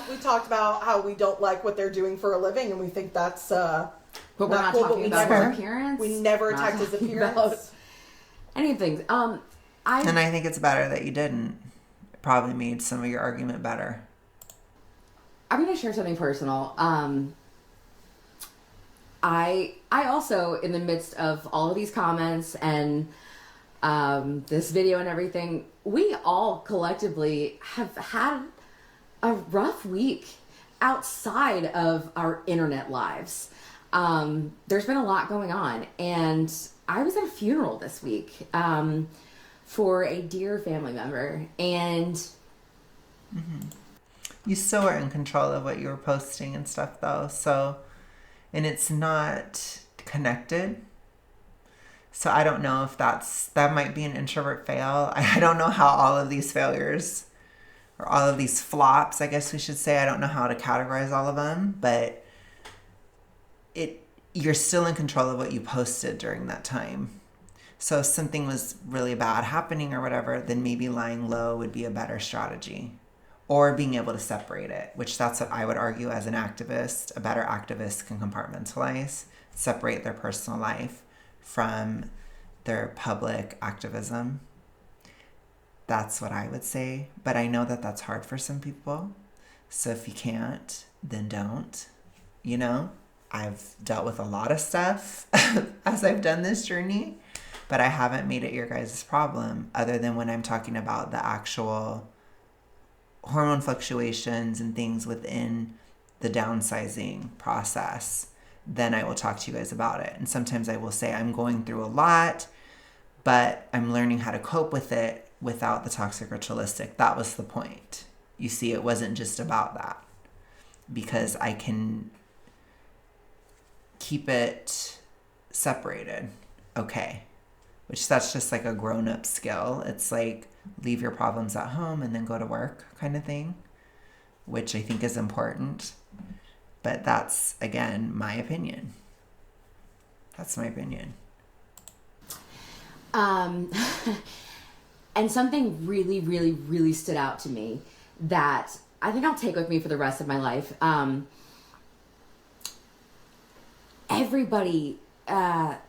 We talked about how we don't like what they're doing for a living, and we think that's. But we're Not not cool, but talking we about never- his appearance. We never Not attacked his talking appearance. about anything. And I think it's better that you didn't. It probably made some of your argument better. I'm going to share something personal. I also, in the midst of all of these comments and this video and everything, we all collectively have had a rough week outside of our internet lives. There's been a lot going on, and I was at a funeral this week for a dear family member, and You still were in control of what you were posting and stuff, though. So, and it's not connected. So I don't know if that might be an introvert fail. I don't know how all of these failures, or all of these flops, I guess we should say, I don't know how to categorize all of them, but you're still in control of what you posted during that time. So if something was really bad happening or whatever, then maybe lying low would be a better strategy. Or being able to separate it, which that's what I would argue as an activist. A better activist can compartmentalize, separate their personal life from their public activism. That's what I would say. But I know that that's hard for some people. So if you can't, then don't. I've dealt with a lot of stuff as I've done this journey, but I haven't made it your guys' problem, other than when I'm talking about the actual hormone fluctuations and things within the downsizing process. Then I will talk to you guys about it. And sometimes I will say I'm going through a lot, but I'm learning how to cope with it without the toxic ritualistic. That was the point. You see, it wasn't just about that, because I can keep it separated. Okay. Which that's just like a grown-up skill. It's like leave your problems at home and then go to work kind of thing, which I think is important. But that's, again, my opinion. That's my opinion. And something really, really, really stood out to me that I think I'll take with me for the rest of my life. Everybody had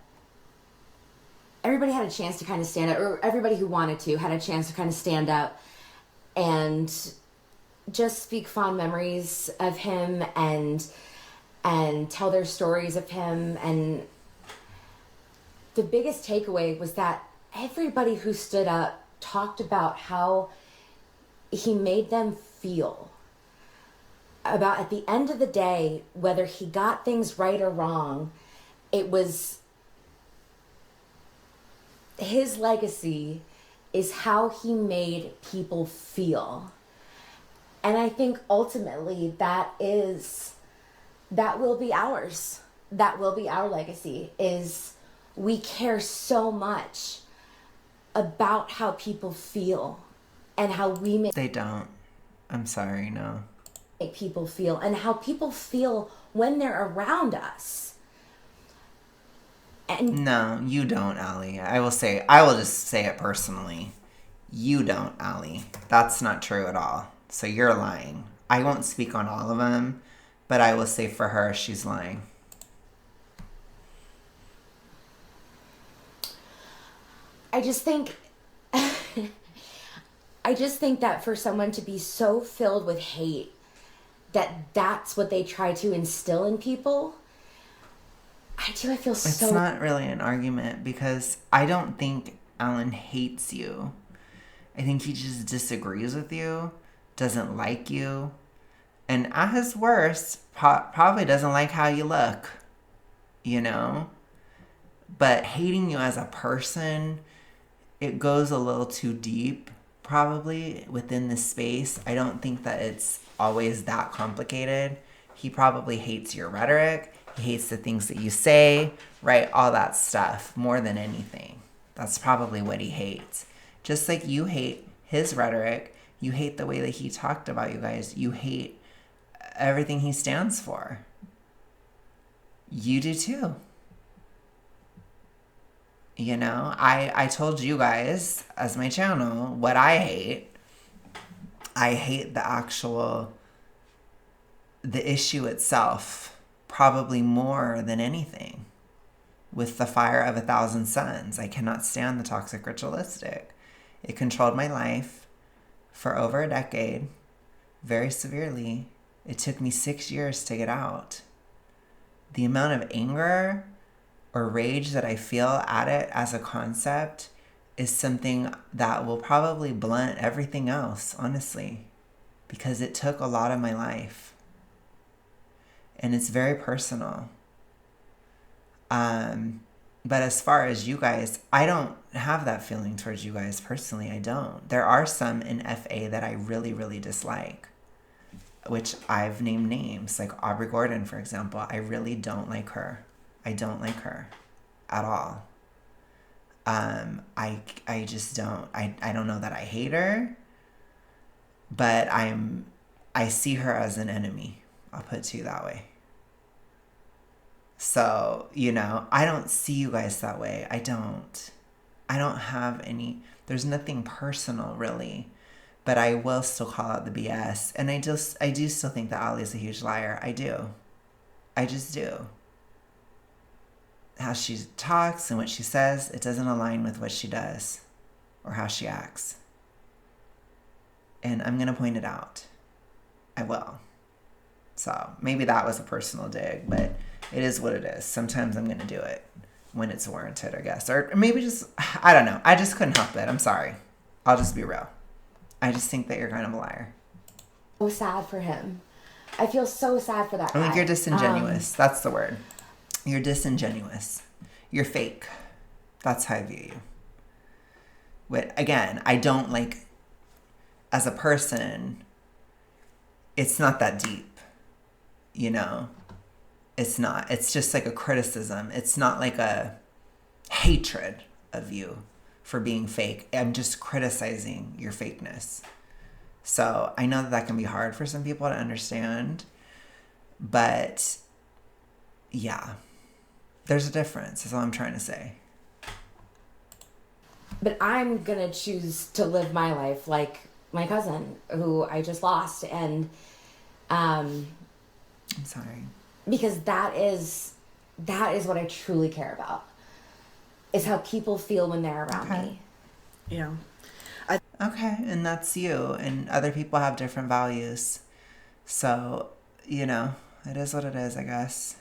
a chance to kind of stand up, or everybody who wanted to had a chance to kind of stand up and just speak fond memories of him and tell their stories of him. And the biggest takeaway was that everybody who stood up talked about how he made them feel. About at the end of the day, whether he got things right or wrong, it was his legacy is how he made people feel. And I think ultimately that will be ours. That will be our legacy, is we care so much about how people feel and how we make They don't. I'm sorry, no. people feel and how people feel when they're around us. And No, you don't, Allie. I will just say it personally. You don't, Allie. That's not true at all. So you're lying. I won't speak on all of them, but I will say for her, she's lying. I just think that for someone to be so filled with hate that's what they try to instill in people, I feel so... It's not really an argument, because I don't think Alan hates you. I think he just disagrees with you, doesn't like you, and at his worst, probably doesn't like how you look, you know? But hating you as a person, it goes a little too deep, probably, within this space. I don't think that it's always that complicated. He probably hates your rhetoric. He hates the things that you say, right? All that stuff more than anything. That's probably what he hates. Just like you hate his rhetoric, you hate the way that he talked about you guys. You hate everything he stands for. You do too. You know, I told you guys as my channel what I hate. I hate the issue itself probably more than anything. With the fire of 1,000 suns, I cannot stand the toxic ritualistic. It controlled my life for over a decade, very severely. It took me 6 years to get out. The amount of anger or rage that I feel at it as a concept is something that will probably blunt everything else, honestly, because it took a lot of my life. And it's very personal. But as far as you guys, I don't have that feeling towards you guys personally. I don't. There are some in FA that I really, really dislike, which I've named names, like Aubrey Gordon, for example. I really don't like her. I don't like her at all. I just don't. I don't know that I hate her, but I see her as an enemy. I'll put it to you that way. So, you know, I don't see you guys that way. I don't have any, there's nothing personal really, but I will still call out the BS. And I do still think that Ali is a huge liar. I do. I just do. How she talks and what she says, it doesn't align with what she does or how she acts. And I'm going to point it out. I will. So maybe that was a personal dig, but it is what it is. Sometimes I'm going to do it when it's warranted, I guess. Or maybe just, I don't know. I just couldn't help it. I'm sorry. I'll just be real. I just think that you're kind of a liar. So sad for him. I feel so sad for that guy. I think you're disingenuous. That's the word. You're disingenuous. You're fake. That's how I view you. But again, I don't like, as a person, it's not that deep. You know? It's not. It's just like a criticism. It's not like a hatred of you for being fake. I'm just criticizing your fakeness. So I know that can be hard for some people to understand, But yeah, there's a difference, is all I'm trying to say. But I'm going to choose to live my life like my cousin, who I just lost. And I'm sorry. because that is what I truly care about, is how people feel when they're around me. Yeah. Okay, and that's you. And other people have different values. So, you know, it is what it is, I guess.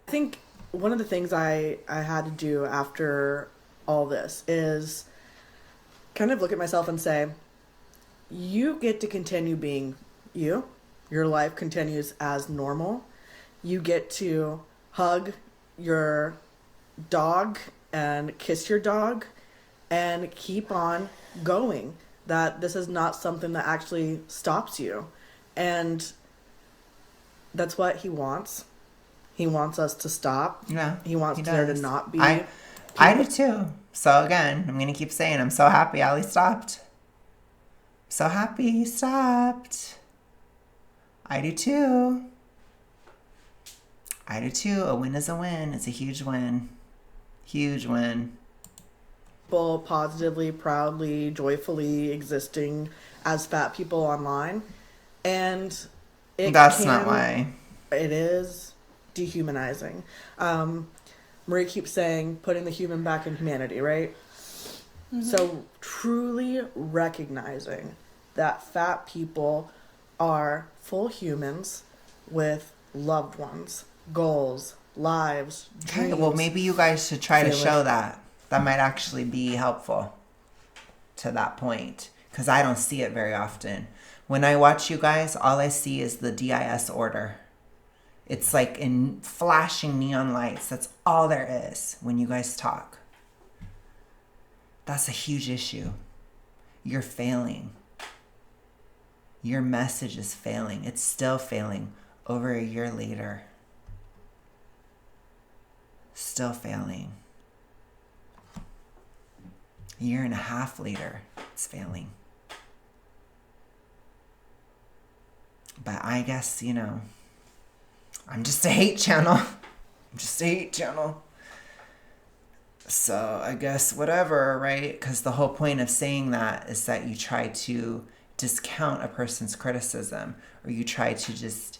I think one of the things I had to do after all this is kind of look at myself and say, you get to continue being you. Your life continues as normal. You get to hug your dog and kiss your dog and keep on going. That this is not something that actually stops you. And that's what he wants. He wants us to stop. Yeah. He wants there to not be. I do too. So again, I'm going to keep saying I'm so happy Ali stopped. So happy he stopped. I do too. I do too. A win is a win. It's a huge win. Huge win. People positively, proudly, joyfully existing as fat people online. And that's not why. It is dehumanizing. Marie keeps saying putting the human back in humanity, right? Mm-hmm. So truly recognizing that fat people are full humans with loved ones, goals, lives, dreams. Okay, well, maybe you guys should try to show that. That might actually be helpful to that point, because I don't see it very often. When I watch you guys, all I see is the DIS order. It's like in flashing neon lights. That's all there is when you guys talk. That's a huge issue. You're failing. Your message is failing. It's still failing over a year later. Still failing. A year and a half later, it's failing. But I guess, you know, I'm just a hate channel. I'm just a hate channel. So I guess whatever, right? Because the whole point of saying that is that you try to discount a person's criticism, or you try to just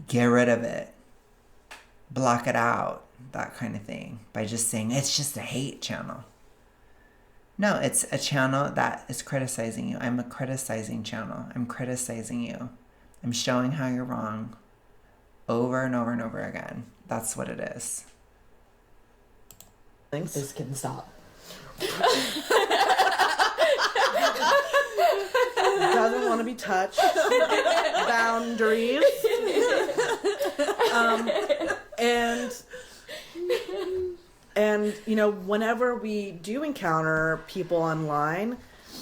get rid of it, block it out, that kind of thing, by just saying it's just a hate channel. No, it's a channel that is criticizing you. I'm a criticizing channel. I'm criticizing you. I'm showing how you're wrong over and over and over again. That's what it is. Thanks. This can stop. Doesn't want to be touched. Boundaries. And you know, whenever we do encounter people online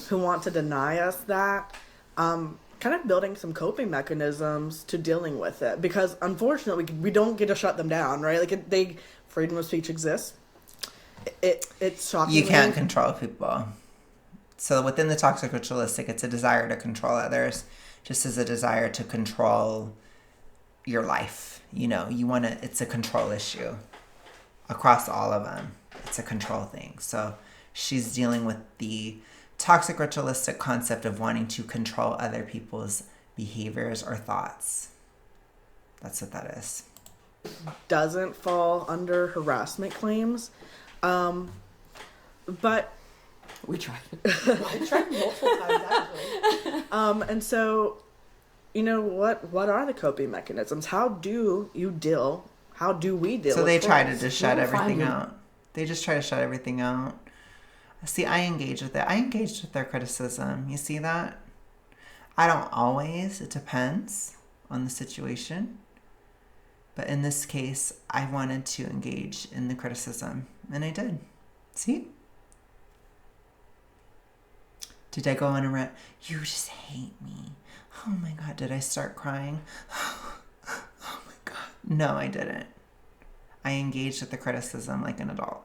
who want to deny us that, kind of building some coping mechanisms to dealing with it, because unfortunately we don't get to shut them down, right? Like freedom of speech exists. It's shocking. You can't control people. So within the toxic ritualistic, it's a desire to control others, just as a desire to control your life. You know, it's a control issue across all of them. It's a control thing. So she's dealing with the toxic ritualistic concept of wanting to control other people's behaviors or thoughts. That's what that is. Doesn't fall under harassment claims. But we tried. I tried multiple times actually. And so, you know, what are the coping mechanisms? How do we deal? So they try to just shut everything out. They just try to shut everything out. See, I engage with it. I engaged with their criticism. You see that? I don't always. It depends on the situation. But in this case, I wanted to engage in the criticism. And I did. See? Did I go on a rant? You just hate me. Oh my God, did I start crying? Oh my God. No, I didn't. I engaged with the criticism like an adult.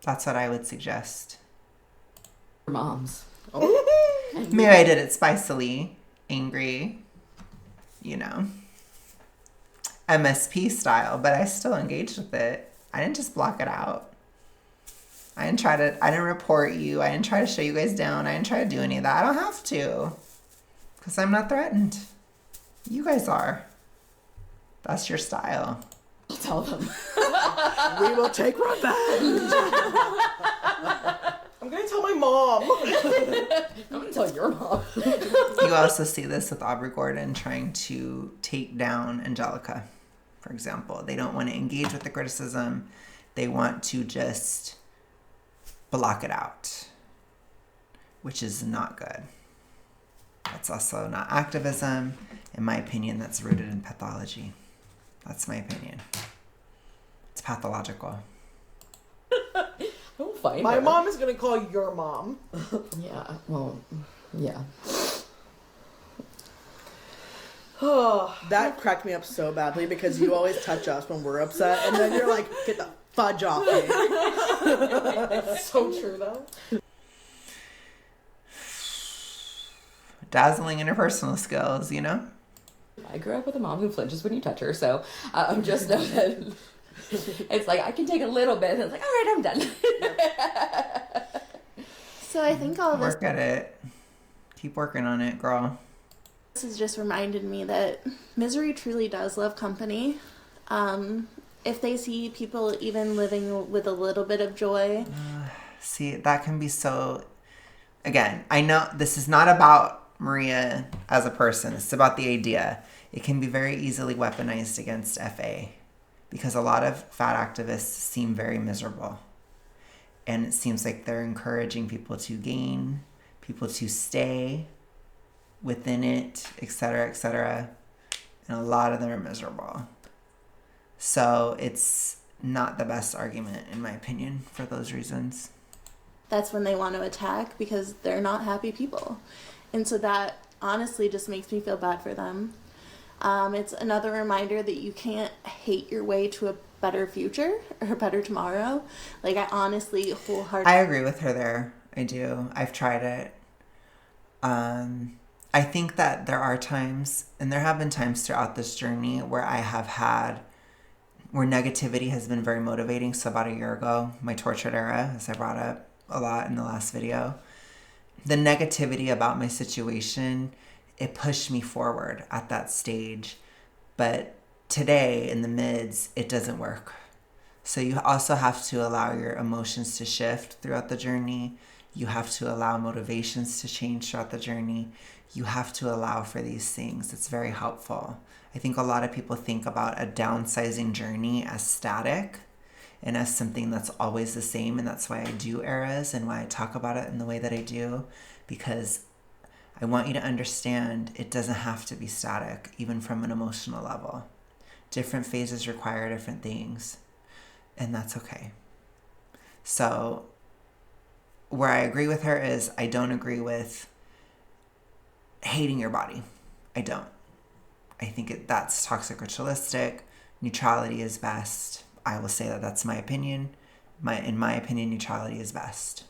That's what I would suggest. Moms. Oh. Maybe I did it spicily, angry. you know, MSP style, but I still engaged with it. I didn't just block it out. I didn't report you. I didn't try to shut you guys down. I didn't try to do any of that. I don't have to. Because I'm not threatened. You guys are. That's your style. I'll tell them. We will take revenge. I'm gonna tell my mom. I'm gonna tell your mom. You also see this with Aubrey Gordon trying to take down Angelica, for example. They don't want to engage with the criticism. They want to just block it out, which is not good. That's also not activism. In my opinion, that's rooted in pathology. That's my opinion. It's pathological. Don't find My her. mom is gonna call your mom. Yeah, well, yeah. That cracked me up so badly because you always touch us when we're upset, and then you're like, get the fudge off me. It's so true, though. Dazzling interpersonal skills, you know? I grew up with a mom who flinches when you touch her, so just know that it's like I can take a little bit, and it's like, all right, I'm done. So I think all this Work at it. Keep working on it, girl. has just reminded me that misery truly does love company. If they see people even living with a little bit of joy. See, that can be so... Again, I know this is not about Maria as a person. It's about the idea. It can be very easily weaponized against FA because a lot of fat activists seem very miserable. And it seems like they're encouraging people to gain, people to stay within it, etc., etc. And a lot of them are miserable. So it's not the best argument, in my opinion, for those reasons. That's when they want to attack because they're not happy people. And so that honestly just makes me feel bad for them. It's another reminder that you can't hate your way to a better future or a better tomorrow. Like, I honestly wholeheartedly... I agree with her there. I do. I've tried it. I think that there are times, and there have been times throughout this journey where where negativity has been very motivating. So about a year ago, my tortured era, as I brought up a lot in the last video, the negativity about my situation, it pushed me forward at that stage. But today, in the mids, it doesn't work. So you also have to allow your emotions to shift throughout the journey. You have to allow motivations to change throughout the journey. You have to allow for these things. It's very helpful. I think a lot of people think about a downsizing journey as static and as something that's always the same. And that's why I do eras and why I talk about it in the way that I do, because I want you to understand it doesn't have to be static, even from an emotional level. Different phases require different things, and that's okay. So where I agree with her is I don't agree with hating your body. I don't. I think that's toxic ritualistic. Neutrality is best. I will say that that's my opinion. In my opinion, neutrality is best.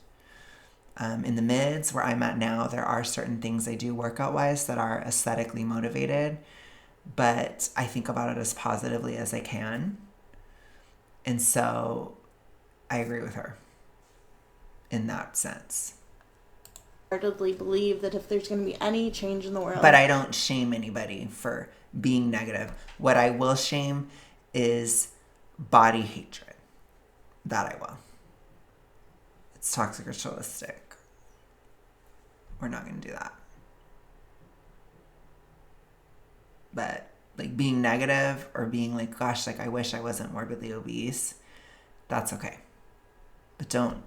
In the mids, where I'm at now, there are certain things I do workout-wise that are aesthetically motivated, but I think about it as positively as I can. And so I agree with her in that sense. wholeheartedly believe that if there's going to be any change in the world... But I don't shame anybody for being negative. What I will shame is body hatred. That I will. It's toxic ritualistic. We're not going to do that. But like being negative or being like, gosh, like I wish I wasn't morbidly obese, that's okay. But don't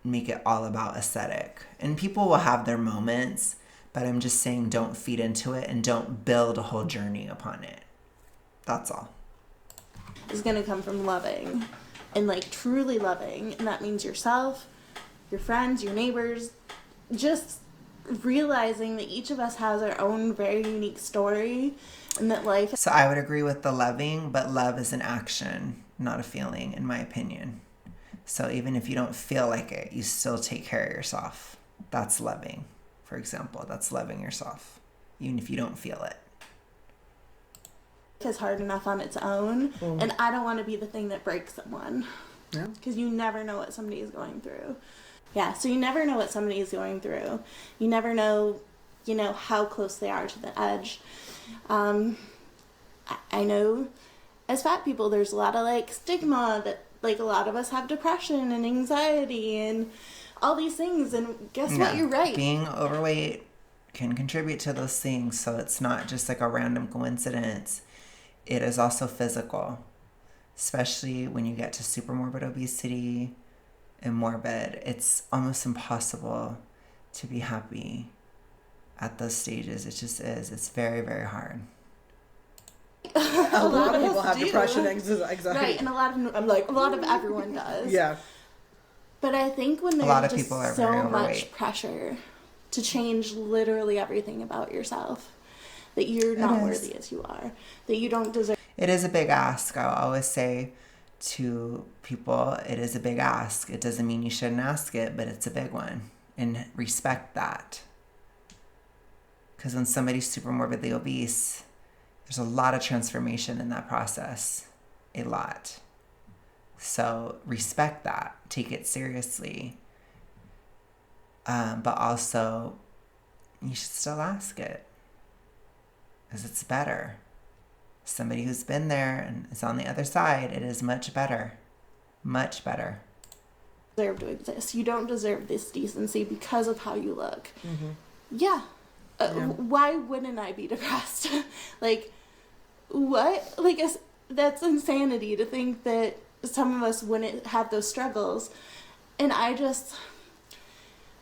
make it all about aesthetic. And people will have their moments, but I'm just saying don't feed into it and don't build a whole journey upon it. That's all. is going to come from loving and like truly loving, and that means yourself, your friends, your neighbors, just realizing that each of us has our own very unique story and that life... So I would agree with the loving, but love is an action, not a feeling, in my opinion. So even if you don't feel like it, you still take care of yourself. That's loving, for example. That's loving yourself. even if you don't feel it. Is hard enough on its own, and I don't want to be the thing that breaks someone. Yeah. Because you never know what somebody is going through. Yeah, so you never know what somebody is going through. You never know, how close they are to the edge. I know as fat people, there's a lot of, stigma that, a lot of us have depression and anxiety and all these things, and guess what? You're right. Being overweight can contribute to those things, so it's not just, a random coincidence. It is also physical, especially when you get to supermorbid obesity and morbid. It's almost impossible to be happy at those stages. It just is. It's very, very hard. A lot of people have depression, anxiety. Right, and a lot of everyone does. Yeah. But I think when A lot there's of just people are so very much overweight. pressure to change literally everything about yourself, that you're not worthy as you are, that you don't deserve. It is a big ask. I'll always say to people, it is a big ask. It doesn't mean you shouldn't ask it, but it's a big one. And respect that. Because when somebody's super morbidly obese, there's a lot of transformation in that process. A lot. So respect that. Take it seriously. But also, you should still ask it. Because it's better. Somebody who's been there and is on the other side, it is much better. Much better. Deserve to exist. You don't deserve this decency because of how you look. Mm-hmm. Yeah. Why wouldn't I be depressed? What? That's insanity to think that some of us wouldn't have those struggles. And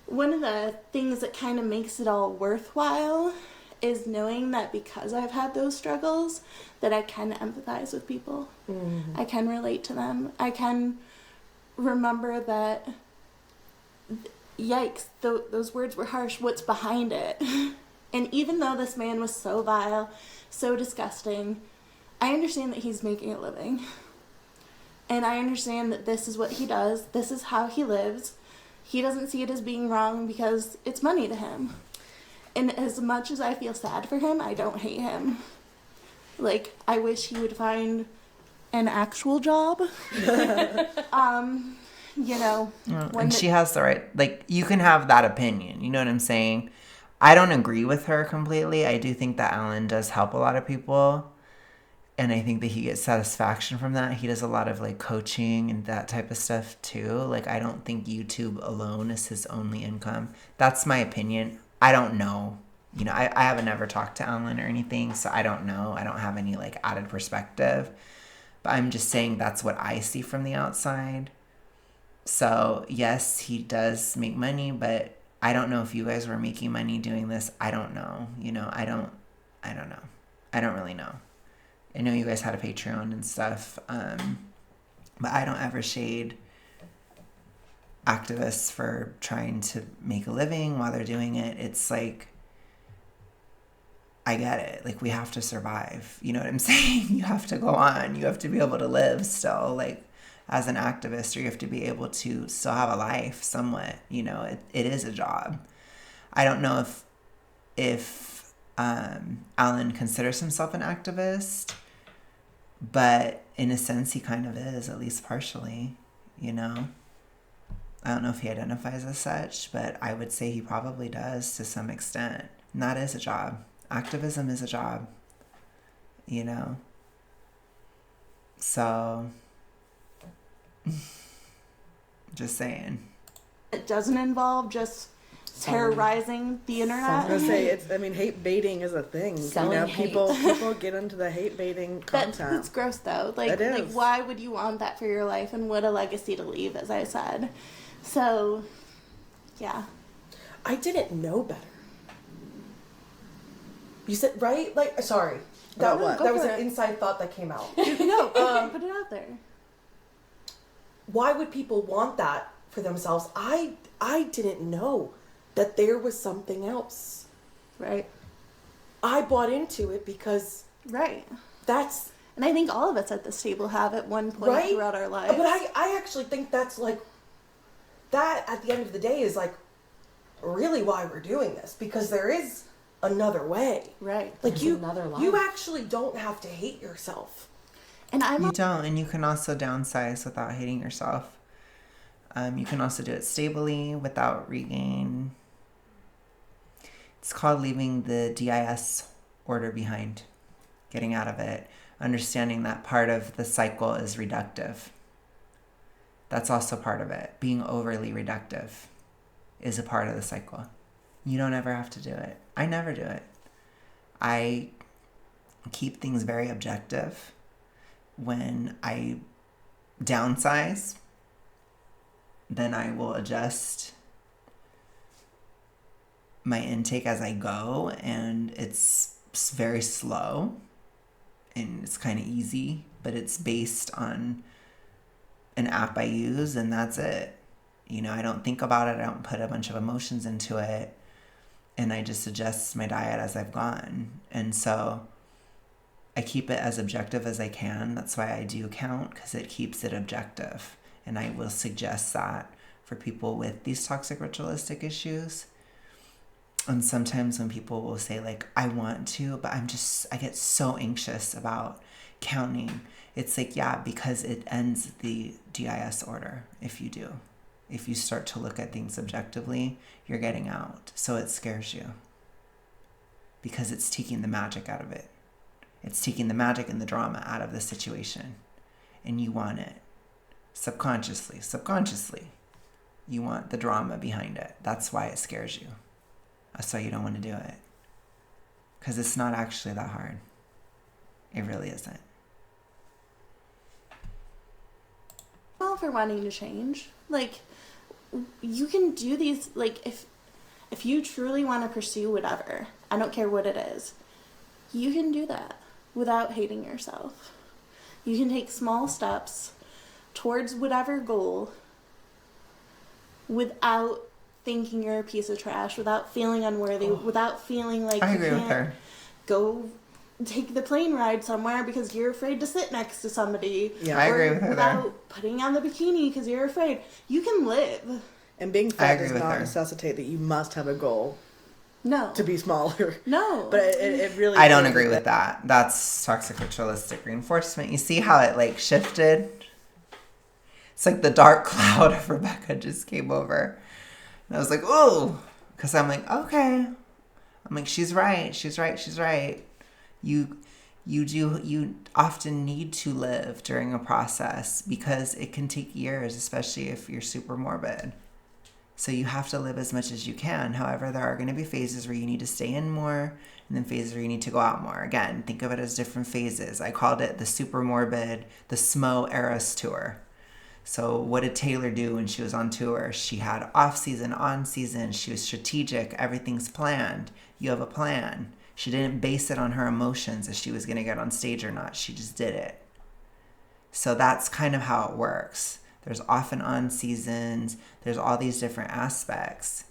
one of the things that kind of makes it all worthwhile is knowing that because I've had those struggles, that I can empathize with people. Mm-hmm. I can relate to them. I can remember that, yikes, those words were harsh, what's behind it? And even though this man was so vile, so disgusting, I understand that he's making a living. And I understand that this is what he does. This is how he lives. He doesn't see it as being wrong because it's money to him. And as much as I feel sad for him, I don't hate him. I wish he would find an actual job. And she has the right, you can have that opinion. You know what I'm saying? I don't agree with her completely. I do think that Alan does help a lot of people. And I think that he gets satisfaction from that. He does a lot of coaching and that type of stuff too. I don't think YouTube alone is his only income. That's my opinion. I don't know. I haven't ever talked to Alan or anything, so I don't know. I don't have any added perspective. But I'm just saying that's what I see from the outside. So yes, he does make money, but I don't know if you guys were making money doing this. I don't know. I don't know. I don't really know. I know you guys had a Patreon and stuff, but I don't ever shade activists for trying to make a living while they're doing it. It's I get it. We have to survive. You know what I'm saying? You have to go on. You have to be able to live still, as an activist, or you have to be able to still have a life somewhat. It is a job. I don't know if Alan considers himself an activist, but in a sense he kind of is, at least partially, I don't know if he identifies as such, but I would say he probably does to some extent. And that is a job. Activism is a job, So, just saying. It doesn't involve just terrorizing the internet. I was gonna say hate baiting is a thing. Selling hate. People get into the hate baiting content. That's gross though. It is. Why would you want that for your life, and what a legacy to leave, as I said. So, yeah. I didn't know better. You said, right? Sorry. About what? That was an inside thought that came out. No, put it out there. Why would people want that for themselves? I didn't know that there was something else. Right. I bought into it because Right. that's... And I think all of us at this table have at one point throughout our lives. But I actually think that's that at the end of the day is really why we're doing this, because there is another way. Right. Like There's you another life. you actually don't have to hate yourself. And I'm You don't, and you can also downsize without hating yourself. You can also do it stably without regain. It's called leaving the DIS order behind, getting out of it, understanding that part of the cycle is reductive. That's also part of it. Being overly reductive is a part of the cycle. You don't ever have to do it. I never do it. I keep things very objective. When I downsize, then I will adjust my intake as I go, and it's very slow and it's kind of easy, but it's based on an app I use, and that's it. You know, I don't think about it, I don't put a bunch of emotions into it, and I just adjust my diet as I've gone. And so I keep it as objective as I can. That's why I do count, because it keeps it objective. And I will suggest that for people with these toxic ritualistic issues. And sometimes when people will say, like, I want to, but I get so anxious about counting. It's like, yeah, because it ends the DIS order if you do. If you start to look at things objectively, you're getting out. So it scares you. Because it's taking the magic out of it. It's taking the magic and the drama out of the situation. And you want it. Subconsciously. You want the drama behind it. That's why it scares you. That's why you don't want to do it. Because it's not actually that hard. It really isn't. all for wanting to change. Like, you can do these, like, if you truly want to pursue whatever, I don't care what it is, you can do that without hating yourself. You can take small steps towards whatever goal without thinking you're a piece of trash, without feeling unworthy, without feeling like I you agree can't with her. go take the plane ride somewhere because you're afraid to sit next to somebody. Yeah, I agree with her without there. putting on the bikini because you're afraid. You can live. And being I fat agree does with not her. necessitate that you must have a goal No. to be smaller. No. But it really... I don't agree with that. That's toxic ritualistic reinforcement. You see how it like shifted? It's like the dark cloud of Rebecca just came over. And I was like, ooh. Because I'm like, okay. I'm like, she's right. You often need to live during a process because it can take years, especially if you're super morbid. So you have to live as much as you can. However, there are going to be phases where you need to stay in more and then phases where you need to go out more. Again, think of it as different phases. I called it the super morbid, the SMO Eras tour. So what did Taylor do when she was on tour? She had off season, on season. She was strategic. Everything's planned. You have a plan. She didn't base it on her emotions if she was going to get on stage or not. She just did it. So that's kind of how it works. There's off and on seasons. There's all these different aspects.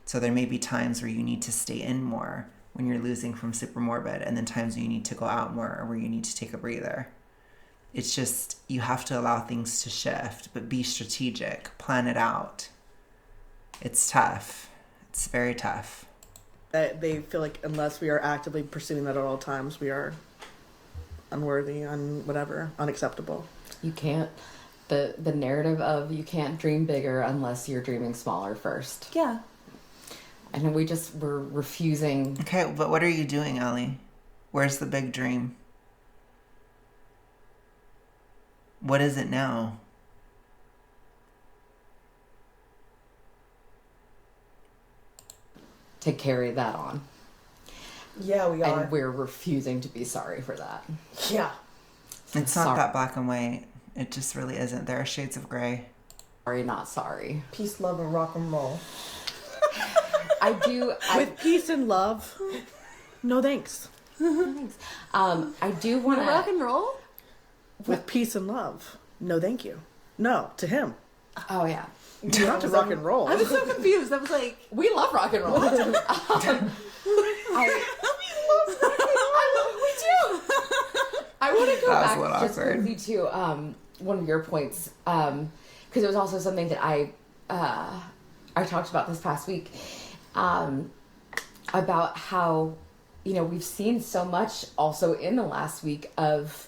So there may be times where you need to stay in more when you're losing from super morbid, and then times where you need to go out more or where you need to take a breather. It's just, you have to allow things to shift, but be strategic. Plan it out. It's tough. It's very tough. They feel like unless we are actively pursuing that at all times, we are unworthy, unacceptable. You can't. The narrative of you can't dream bigger unless you're dreaming smaller first. Yeah. And we're refusing. Okay, but what are you doing, Ellie? Where's the big dream? What is it now? To carry that on. Yeah, we are. And we're refusing to be sorry for that. Yeah. It's not Sorry. that black and white. It just really isn't. There are shades of gray. Sorry, not sorry. Peace, love, and rock and roll. With peace and love, no thanks. I do want to Rock and roll? With peace and love, no thank you. No, to him. Oh yeah. Not to rock and roll. I was so confused. I was like, We love rock and roll. We do. I want to go That was back a little just awkward. quickly to one of your points, because it was also something that I talked about this past week. about how, we've seen so much also in the last week of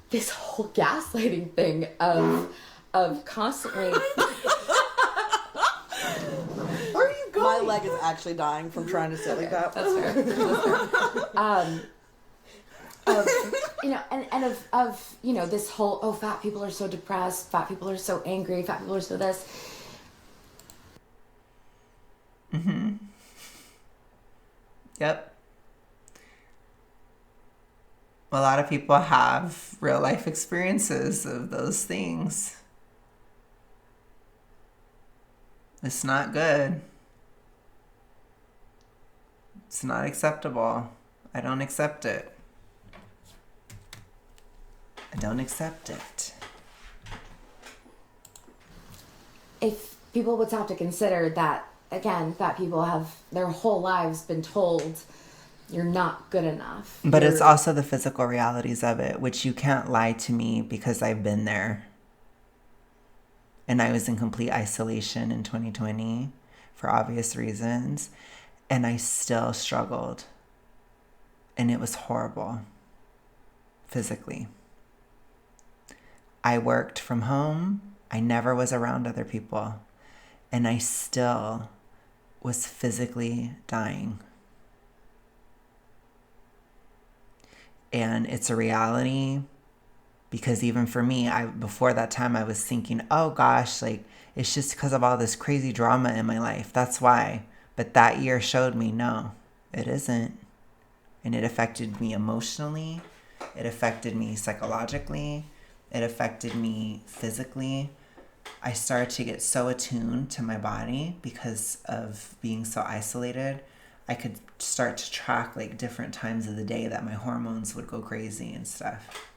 this whole gaslighting thing of constantly. Where are you going? My leg is actually dying from trying to sit like that. That's fair. This whole, fat people are so depressed, fat people are so angry, fat people are so this. Mm-hmm. Yep. A lot of people have real life experiences of those things. It's not good. It's not acceptable. I don't accept it. I don't accept it. If people would have to consider that, again, fat people have their whole lives been told you're not good enough. But it's also the physical realities of it, which you can't lie to me because I've been there. And I was in complete isolation in 2020 for obvious reasons. And I still struggled. And it was horrible physically. I worked from home. I never was around other people. And I still was physically dying. And it's a reality because even for me, before that time, I was thinking, oh gosh, like it's just because of all this crazy drama in my life. That's why. But that year showed me, no, it isn't. And it affected me emotionally. It affected me psychologically. It affected me physically. I started to get so attuned to my body because of being so isolated. I could start to track like different times of the day that my hormones would go crazy and stuff.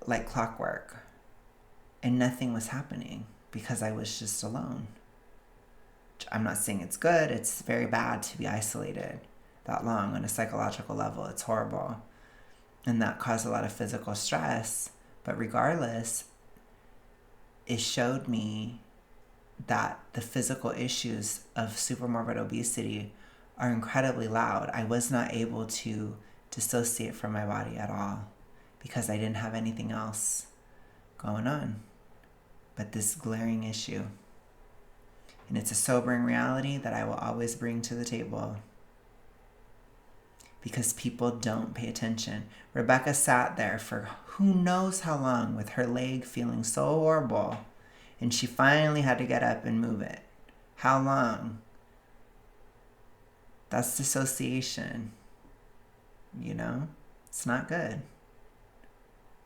Like clockwork. And nothing was happening because I was just alone. I'm not saying it's good. It's very bad to be isolated that long on a psychological level. It's horrible. And that caused a lot of physical stress. But regardless, it showed me that the physical issues of supermorbid obesity are incredibly loud. I was not able to dissociate from my body at all because I didn't have anything else going on but this glaring issue. And it's a sobering reality that I will always bring to the table because people don't pay attention. Rebecca sat there for who knows how long with her leg feeling so horrible, and she finally had to get up and move it. How long? That's dissociation. It's not good.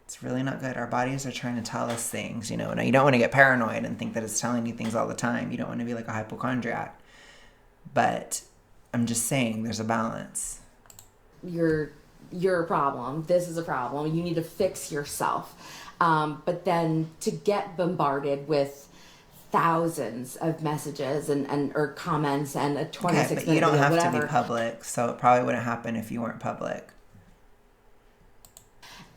It's really not good. Our bodies are trying to tell us things, and you don't want to get paranoid and think that it's telling you things all the time. You don't want to be like a hypochondriac. But I'm just saying there's a balance. You're a problem. This is a problem. You need to fix yourself. But then to get bombarded with thousands of messages or comments and a 26 minute but you don't video, have whatever. to be public, so it probably wouldn't happen if you weren't public.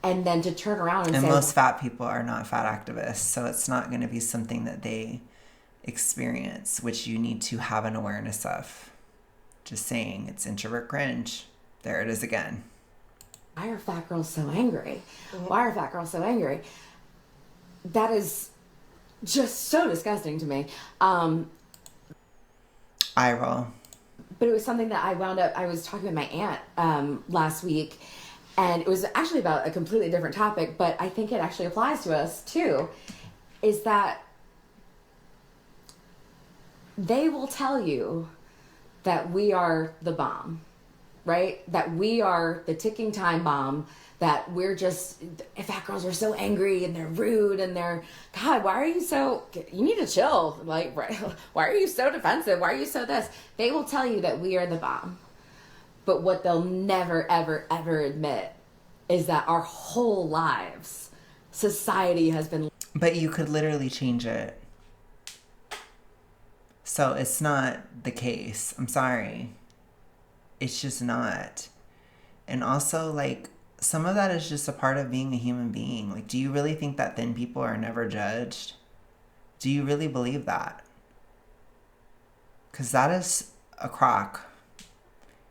And then to turn around and say... And most fat people are not fat activists, so it's not going to be something that they experience, which you need to have an awareness of. Just saying, it's introvert cringe. There it is again. Why are fat girls so angry? Why are fat girls so angry? That is just so disgusting to me. Eye roll. But it was something that I was talking with my aunt last week, and it was actually about a completely different topic, but I think it actually applies to us too, is that they will tell you that we are the bomb, right? That we are the ticking time bomb, that we're just, fat girls are so angry and they're rude and they're, God, why are you so, you need to chill. Like, why are you so defensive? Why are you so this? They will tell you that we are the bomb. But what they'll never, ever, ever admit is that our whole lives, society has been... But you could literally change it. So it's not the case. I'm sorry. It's just not. And also, like, some of that is just a part of being a human being. Like, do you really think that thin people are never judged? Do you really believe that? Because that is a crock.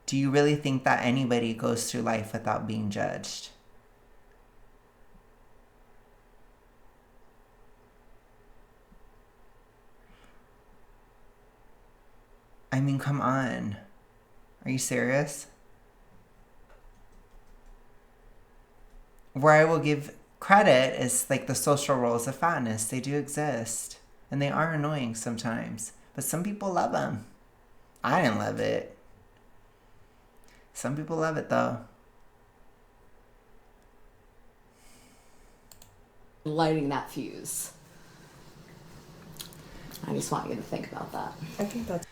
Do you really think that anybody goes through life without being judged? I mean, come on. Are you serious? Where I will give credit is like the social roles of fatness. They do exist. And they are annoying sometimes. But some people love them. I didn't love it. Some people love it though. Lighting that fuse. I just want you to think about that. I think that's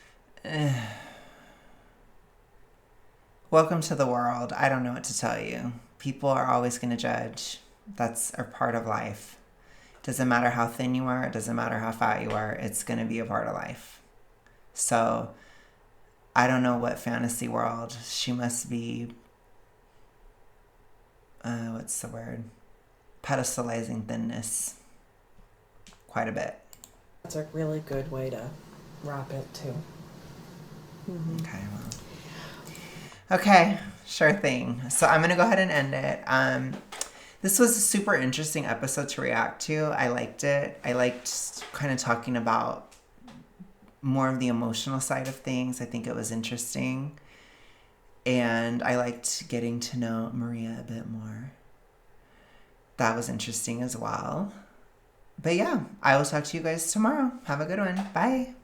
Welcome to the world. I don't know what to tell you. People are always going to judge. That's a part of life. Doesn't matter how thin you are. It doesn't matter how fat you are. It's going to be a part of life. So I don't know what fantasy world she must be, what's the word? Pedestalizing thinness quite a bit. a really good way to wrap it too. Okay, well. Okay, sure thing. So I'm going to go ahead and end it. This was a super interesting episode to react to. I liked it. I liked kind of talking about more of the emotional side of things. I think it was interesting. And I liked getting to know Maria a bit more. That was interesting as well. But yeah, I will talk to you guys tomorrow. Have a good one. Bye.